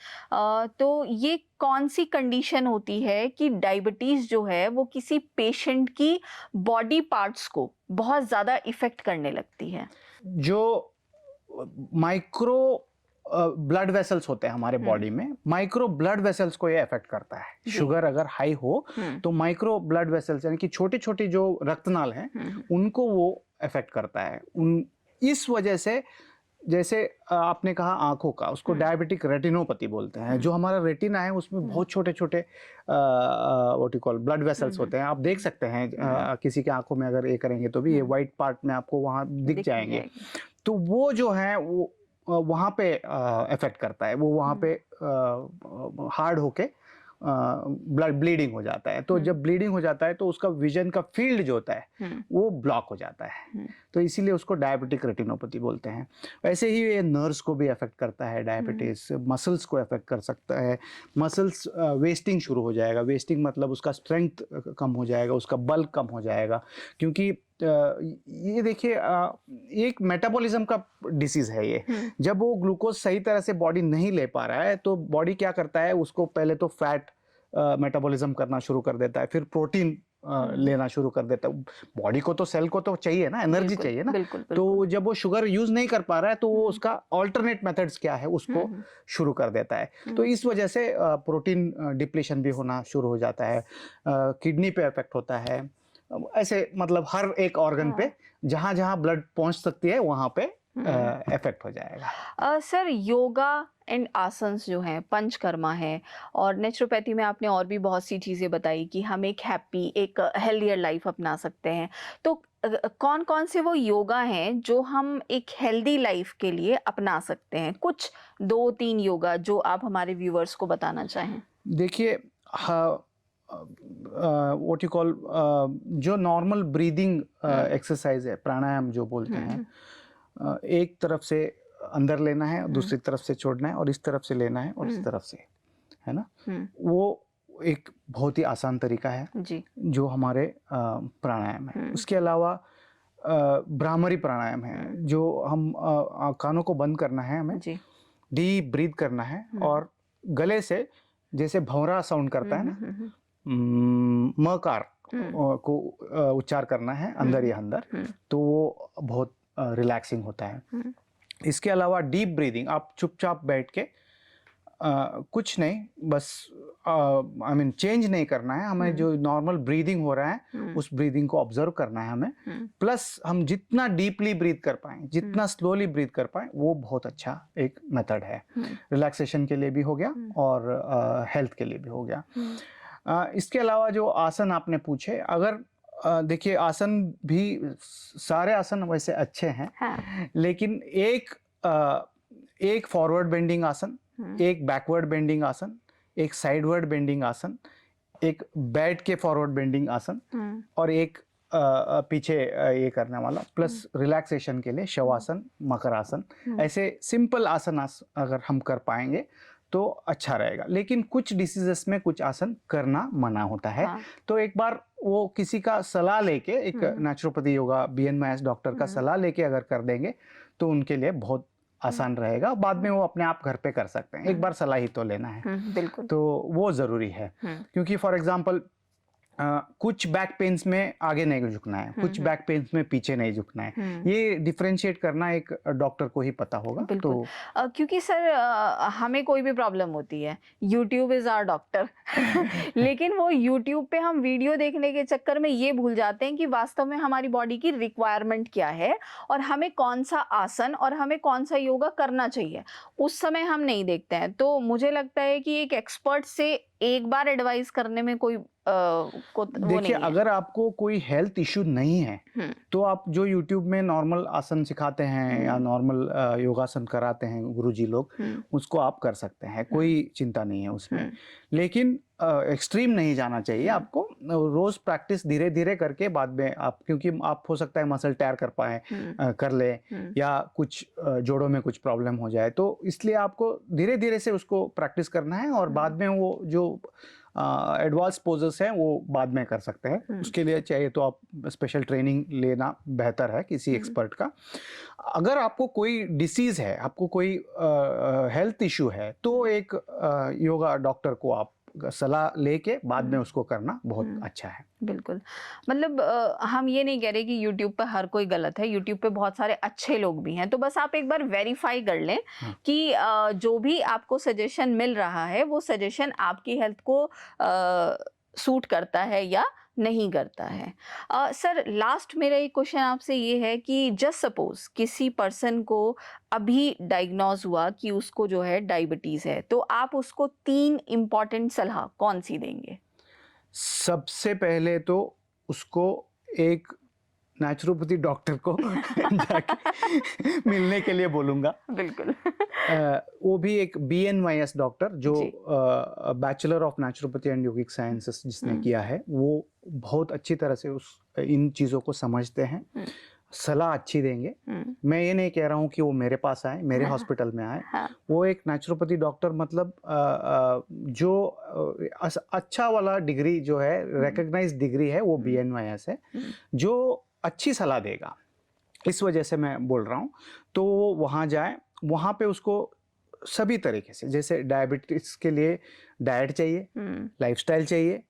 B: तो ये कौन सी कंडीशन होती है कि डायबिटीज़ जो है वो किसी पेशेंट की बॉडी पार्ट्स को बहुत ज़्यादा इफ़ेक्ट करने लगती है?
A: जो माइक्रो ब्लड वेसल्स होते हैं हमारे बॉडी में, माइक्रो ब्लड वेसल्स को ये अफेक्ट करता है। शुगर अगर हाई हो तो माइक्रो ब्लड वेसल्स यानी कि छोटी छोटी जो रक्तनाल हैं उनको वो अफेक्ट करता है। इस वजह से जैसे आपने कहा आंखों का, उसको डायबिटिक रेटिनोपैथी बोलते हैं। जो हमारा रेटिना है उसमें बहुत छोटे छोटे what you call blood vessels होते हैं। आप देख सकते हैं किसी के आंखों में अगर ये करेंगे तो भी ये वाइट पार्ट में आपको वहाँ दिख जाएंगे। तो वो जो है वो वहाँ पे इफेक्ट करता है, वो वहाँ पे हार्ड होके ब्लड ब्लीडिंग हो जाता है। तो जब ब्लीडिंग हो जाता है तो उसका विजन का फील्ड जो होता है वो ब्लॉक हो जाता है। तो इसीलिए उसको डायबिटिक रेटिनोपैथी बोलते हैं। वैसे ही ये नर्व्स को भी अफेक्ट करता है डायबिटीज, मसल्स को अफेक्ट कर सकता है। मसल्स वेस्टिंग शुरू हो जाएगा। वेस्टिंग मतलब उसका स्ट्रेंथ कम हो जाएगा, उसका बल कम हो जाएगा। क्योंकि ये देखिए एक मेटाबॉलिज्म का डिसीज है ये। जब वो ग्लूकोज सही तरह से बॉडी नहीं ले पा रहा है तो बॉडी क्या करता है, उसको पहले तो फैट मेटाबॉलिज्म करना शुरू कर देता है, फिर प्रोटीन लेना शुरू कर देता है। बॉडी को तो सेल को तो चाहिए ना, एनर्जी चाहिए ना। तो जब वो शुगर यूज नहीं कर पा रहा है तो वो उसका ऑल्टरनेट मेथड्स क्या है उसको शुरू कर देता है। तो इस वजह से प्रोटीन डिप्लीशन भी होना शुरू हो जाता है। किडनी पे इफेक्ट होता है। ऐसे मतलब हर एक ऑर्गन पे जहां जहां ब्लड पहुंच सकती है वहां पे इफेक्ट हो जाएगा।
B: सर योगा एंड आसन्स जो हैं, पंचकर्मा है, और नेचुरोपैथी में आपने और भी बहुत सी चीज़ें बताई कि हम एक हैप्पी, एक हेल्दियर लाइफ अपना सकते हैं। तो कौन कौन से वो योगा हैं जो हम एक हेल्दी लाइफ के लिए अपना सकते हैं? कुछ 2-3 योगा जो आप हमारे व्यूअर्स को बताना चाहें।
A: देखिए व्हाट यू कॉल जो नॉर्मल ब्रीदिंग एक्सरसाइज है, प्राणायाम जो बोलते हैं, एक तरफ से अंदर लेना है, दूसरी तरफ से छोड़ना है, और इस तरफ से लेना है और इस तरफ से, है ना। वो एक बहुत ही आसान तरीका है जी, जो हमारे प्राणायाम है। उसके अलावा भ्रामरी प्राणायाम है, जो हम कानों को बंद करना है, हमें
B: जी।
A: डीप ब्रीथ करना है और गले से जैसे भंवरा साउंड करता है ना, मकार को उच्चार करना है अंदर ही अंदर, तो वो बहुत रिलैक्सिंग होता है। इसके अलावा डीप ब्रीदिंग, आप चुपचाप बैठ के कुछ नहीं, बस आई मीन चेंज नहीं करना है हमें, जो नॉर्मल ब्रीदिंग हो रहा है उस ब्रीदिंग को ऑब्जर्व करना है हमें। प्लस हम जितना डीपली ब्रीथ कर पाएं, जितना स्लोली ब्रीथ कर पाएं, वो बहुत अच्छा एक मेथड है। रिलैक्सेशन के लिए भी हो गया और हेल्थ के लिए भी हो गया। इसके अलावा जो आसन आपने पूछे, अगर देखिए आसन भी सारे आसन वैसे अच्छे हैं,
B: हाँ।
A: लेकिन एक फॉरवर्ड बेंडिंग आसन, एक बैकवर्ड बेंडिंग आसन, एक साइडवर्ड बेंडिंग आसन, एक बैठ के फॉरवर्ड बेंडिंग आसन और एक पीछे ये करने वाला, प्लस रिलैक्सेशन के लिए शवासन, मकरासन, ऐसे सिंपल आसन अगर हम कर पाएंगे तो अच्छा रहेगा। लेकिन कुछ डिसीजेस में कुछ आसन करना मना होता है।
B: हाँ।
A: तो एक बार वो किसी का सलाह लेके, एक नेचुरोपैथी योगा BNYS डॉक्टर का सलाह लेके अगर कर देंगे तो उनके लिए बहुत आसान रहेगा। बाद में वो अपने आप घर पे कर सकते हैं, एक बार सलाह ही तो लेना है।
B: बिल्कुल।
A: तो वो ज़रूरी है, क्योंकि फॉर एग्जांपल कुछ बैक पेन्स में आगे नहीं झुकना है, कुछ बैक पेन्स में पीछे नहीं झुकना है। ये डिफरेंशिएट करना एक डॉक्टर को ही पता होगा।
B: बिल्कुल। तो क्योंकि सर हमें कोई भी प्रॉब्लम होती है, यूट्यूब इज आवर डॉक्टर लेकिन वो यूट्यूब पे हम वीडियो देखने के चक्कर में ये भूल जाते हैं कि वास्तव में हमारी बॉडी की रिक्वायरमेंट क्या है और हमें कौन सा आसन और हमें कौन सा योगा करना चाहिए, उस समय हम नहीं देखते हैं। तो मुझे लगता है कि एक एक्सपर्ट से एक बार एडवाइस करने में कोई
A: देखिए, अगर आपको कोई हेल्थ इश्यू नहीं है तो आप जो YouTube में नॉर्मल आसन सिखाते हैं या नॉर्मल योगासन कराते हैं गुरुजी लोग, उसको आप कर सकते हैं, कोई चिंता नहीं है उसमें। लेकिन एक्सट्रीम नहीं जाना चाहिए आपको, रोज प्रैक्टिस धीरे धीरे करके बाद में आप, क्योंकि आप हो सकता है मसल टैर कर पाए, कर ले, या कुछ जोड़ों में कुछ प्रॉब्लम हो जाए, तो इसलिए आपको धीरे धीरे से उसको प्रैक्टिस करना है और बाद में वो जो एडवांस पोजेस हैं वो बाद में कर सकते हैं। उसके लिए चाहिए तो आप स्पेशल ट्रेनिंग लेना बेहतर है किसी एक्सपर्ट का। अगर आपको कोई डिसीज है, आपको कोई हेल्थ इशू है, तो एक योगा डॉक्टर को आप सलाह लेके बाद में उसको करना बहुत अच्छा है।
B: बिल्कुल। मतलब हम ये नहीं कह रहे कि YouTube पर हर कोई गलत है, YouTube पे बहुत सारे अच्छे लोग भी हैं। तो बस आप एक बार वेरीफाई कर लें कि जो भी आपको सजेशन मिल रहा है वो सजेशन आपकी हेल्थ को सूट करता है या नहीं करता है। सर लास्ट मेरा एक क्वेश्चन आपसे ये है कि जस्ट सपोज किसी पर्सन को अभी डायग्नोज हुआ कि उसको जो है डायबिटीज है, तो आप उसको 3 इम्पॉर्टेंट सलाह कौन सी देंगे?
A: सबसे पहले तो उसको एक नेचुरोपैथी डॉक्टर को जाके मिलने के लिए बोलूँगा।
B: बिल्कुल।
A: वो भी एक BNYS डॉक्टर, जो bachelor of naturopathy and yogic sciences जिसने किया है, वो बहुत अच्छी तरह से इन चीज़ों को समझते हैं, सलाह अच्छी देंगे। मैं ये नहीं कह रहा हूँ कि वो मेरे पास आए, मेरे हॉस्पिटल में आए। वो एक नेचुरोपैथी डॉक्टर, मतलब जो अच्छा वाला डिग्री जो है, रिकॉग्नाइज्ड डिग्री है, वो BNYS है, जो अच्छी सलाह देगा। इस वजह से मैं बोल रहा हूँ। तो वहाँ जाए, वहाँ पे उसको सभी तरीके से, जैसे डायबिटीज के लिए डाइट चाहिए, लाइफस्टाइल चाहिए,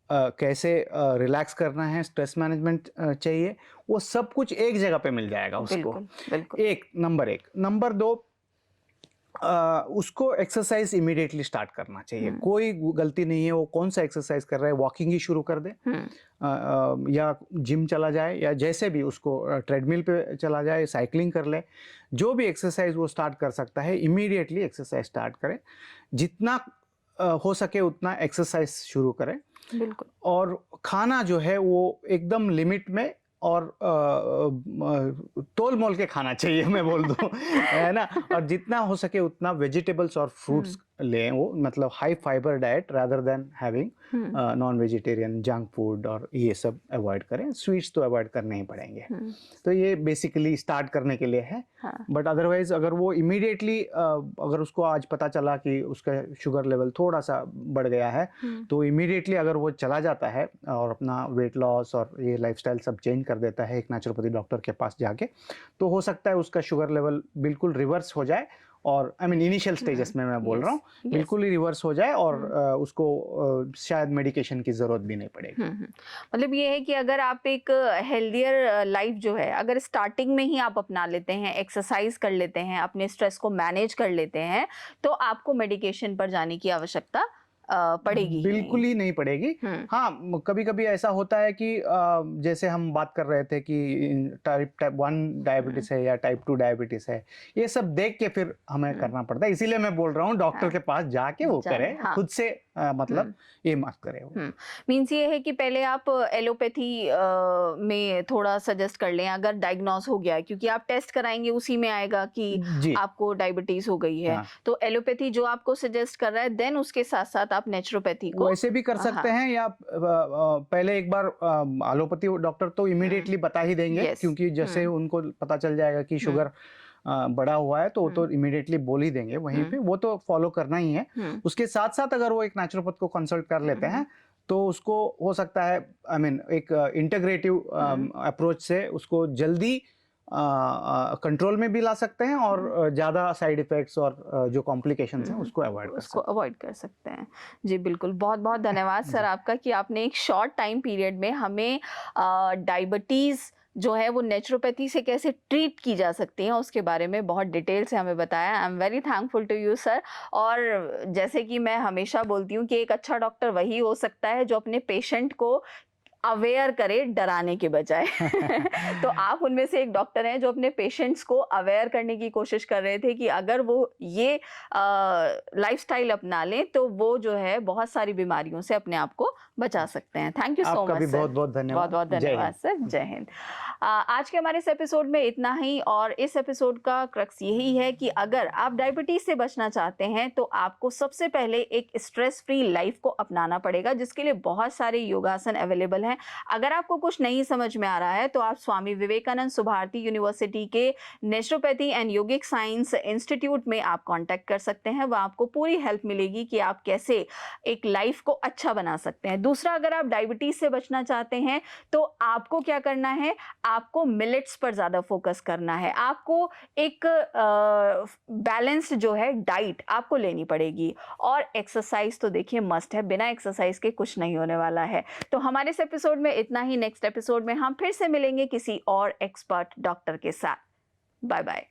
A: कैसे रिलैक्स करना है, स्ट्रेस मैनेजमेंट चाहिए, वो सब कुछ एक जगह पे मिल जाएगा उसको।
B: बिल्कुल, बिल्कुल।
A: नंबर 1। नंबर 2, उसको एक्सरसाइज इमीडिएटली स्टार्ट करना चाहिए। कोई गलती नहीं है, वो कौन सा एक्सरसाइज कर रहा है, वॉकिंग ही शुरू कर दे, या जिम चला जाए, या जैसे भी उसको ट्रेडमिल पे चला जाए, साइकिलिंग कर ले, जो भी एक्सरसाइज वो स्टार्ट कर सकता है, इमीडिएटली एक्सरसाइज स्टार्ट करे। जितना हो सके उतना एक्सरसाइज शुरू करें।
B: बिल्कुल।
A: और खाना जो है वो एकदम लिमिट में और तोल मोल के खाना चाहिए, मैं बोल दूं, है ना। और जितना हो सके उतना वेजिटेबल्स और फ्रूट्स लें वो, मतलब high fibre diet rather than having
B: hmm
A: non vegetarian junk food, और ये सब अवॉइड करें। स्वीट्स तो अवॉइड करने ही पड़ेंगे।
B: हम्म
A: तो ये बेसिकली स्टार्ट करने के लिए है।
B: हाँ
A: बट अदरवाइज अगर वो इमीडिएटली अगर उसको आज पता चला कि उसका शुगर लेवल थोड़ा सा बढ़ गया है,
B: हम्म
A: तो इमीडिएटली अगर वो चला जाता है और अपना वेट लॉस और ये लाइफस्टाइल सब चेंज कर देता है एक नेचुरोपैथी डॉक्टर के पास जाके, तो हो सकता है उसका शुगर लेवल बिल्कुल रिवर्स हो जाए। और आई मीन इनिशियल स्टेजेस में मैं बोल रहा हूँ,
B: यस यस
A: बिल्कुल ही रिवर्स हो जाए, और उसको शायद मेडिकेशन की ज़रूरत भी नहीं पड़ेगी।
B: मतलब ये है कि अगर आप एक हेल्दियर लाइफ जो है अगर स्टार्टिंग में ही आप अपना लेते हैं, एक्सरसाइज कर लेते हैं, अपने स्ट्रेस को मैनेज कर लेते हैं, तो आपको मेडिकेशन पर जाने की आवश्यकता पड़ेगी ही
A: बिल्कुल
B: नहीं।
A: ही नहीं पड़ेगी।
B: हम्म
A: हाँ, कभी-कभी ऐसा होता है कि जैसे हम बात कर रहे थे कि टाइप टाइप 1
B: हम्म
A: डायबिटीज़ है या टाइप 2 डायबिटीज़ है, ये सब देख के फिर हमें
B: हम्म,
A: करना पड़ता है। इसीलिए मैं बोल रहा हूँ डॉक्टर
B: हाँ
A: के पास जाके वो
B: जाने
A: करें,
B: हाँ
A: खुद से मतलब
B: हम्म
A: ये मत करें वो।
B: मीन्स ये है कि पहले आप एलोपैथी में थोड़ा सजेस्ट कर लें अगर डायग्नोस हो गया है, क्योंकि आप टेस्ट कराएंगे उसी में आएगा कि
A: जी,
B: आपको डायबिटीज हो गई है।
A: हाँ।
B: तो एलोपैथी जो आपको सजेस्ट कर रहा है, देन उसके साथ साथ आप नेचुरोपैथी को
A: वैसे भी कर सकते
B: हाँ
A: हैं, या पहले एक बार एलोपैथी डॉक्टर तो इमीडिएटली बता ही देंगे,
B: यस
A: क्योंकि जैसे उनको पता चल जाएगा कि शुगर बढ़ा हुआ है, तो वो तो इमीडिएटली बोल ही देंगे वहीं पे, वो तो फॉलो करना ही है। उसके साथ साथ अगर वो एक नेचुरोपैथ को कंसल्ट कर लेते हैं, तो उसको हो सकता है आई मीन एक इंटीग्रेटिव अप्रोच से उसको जल्दी कंट्रोल में भी ला सकते हैं, और ज़्यादा साइड इफ़ेक्ट्स और जो कॉम्प्लिकेशंस हैं उसको अवॉइड कर
B: उसको
A: सकते हैं।
B: अवॉइड कर सकते हैं। जी बिल्कुल, बहुत-बहुत धन्यवाद सर
A: जी।
B: आपका कि आपने एक शॉर्ट टाइम पीरियड में हमें डायबिटीज़ जो है वो नेचुरोपैथी से कैसे ट्रीट की जा सकती है उसके बारे में बहुत डिटेल से हमें बताया। I am very thankful to you sir. और जैसे कि मैं हमेशा बोलती हूँ कि एक अच्छा डॉक्टर वही हो सकता है जो अपने पेशेंट को अवेयर करे, डराने के बजाय। तो आप उनमें से एक डॉक्टर हैं जो अपने पेशेंट्स को अवेयर करने की कोशिश कर रहे थे कि अगर वो ये लाइफस्टाइल अपना लें तो वो जो है बहुत सारी बीमारियों से अपने आप को बचा सकते हैं। थैंक यू सो
A: आपका
B: मच
A: भी
B: सर।
A: बहुत-बहुत
B: बहुत
A: धन्यवाद।
B: बहुत
A: जय
B: धन्यवाद
A: हिंद।
B: सर। जय हिंद। आज के हमारे इस एपिसोड में इतना ही। और इस एपिसोड का क्रक्स यही है कि अगर आप डायबिटीज से बचना चाहते हैं तो आपको सबसे पहले एक स्ट्रेस फ्री लाइफ को अपनाना पड़ेगा, जिसके लिए बहुत सारे योगासन अवेलेबल हैं। अगर आपको कुछ नहीं समझ में आ रहा है तो आप स्वामी विवेकानंद सुभारती यूनिवर्सिटी के naturopathy and yogic science institute में आप कांटेक्ट कर सकते हैं। वहाँ आपको पूरी हेल्प मिलेगी कि आप कैसे एक लाइफ को अच्छा बना सकते हैं। दूसरा, अगर आप डायबिटीज से बचना चाहते हैं तो आपको क्या करना है, आपको मिलेट्स पर ज़्यादा फोकस करना है। आपको एक बैलेंस्ड जो है डाइट आपको लेनी पड़ेगी। और एक्सरसाइज तो देखिए मस्ट है, बिना एक्सरसाइज के कुछ नहीं होने वाला है। तो हमारे इस एपिसोड में इतना ही। नेक्स्ट एपिसोड में हम फिर से मिलेंगे किसी और एक्सपर्ट डॉक्टर के साथ। Bye bye.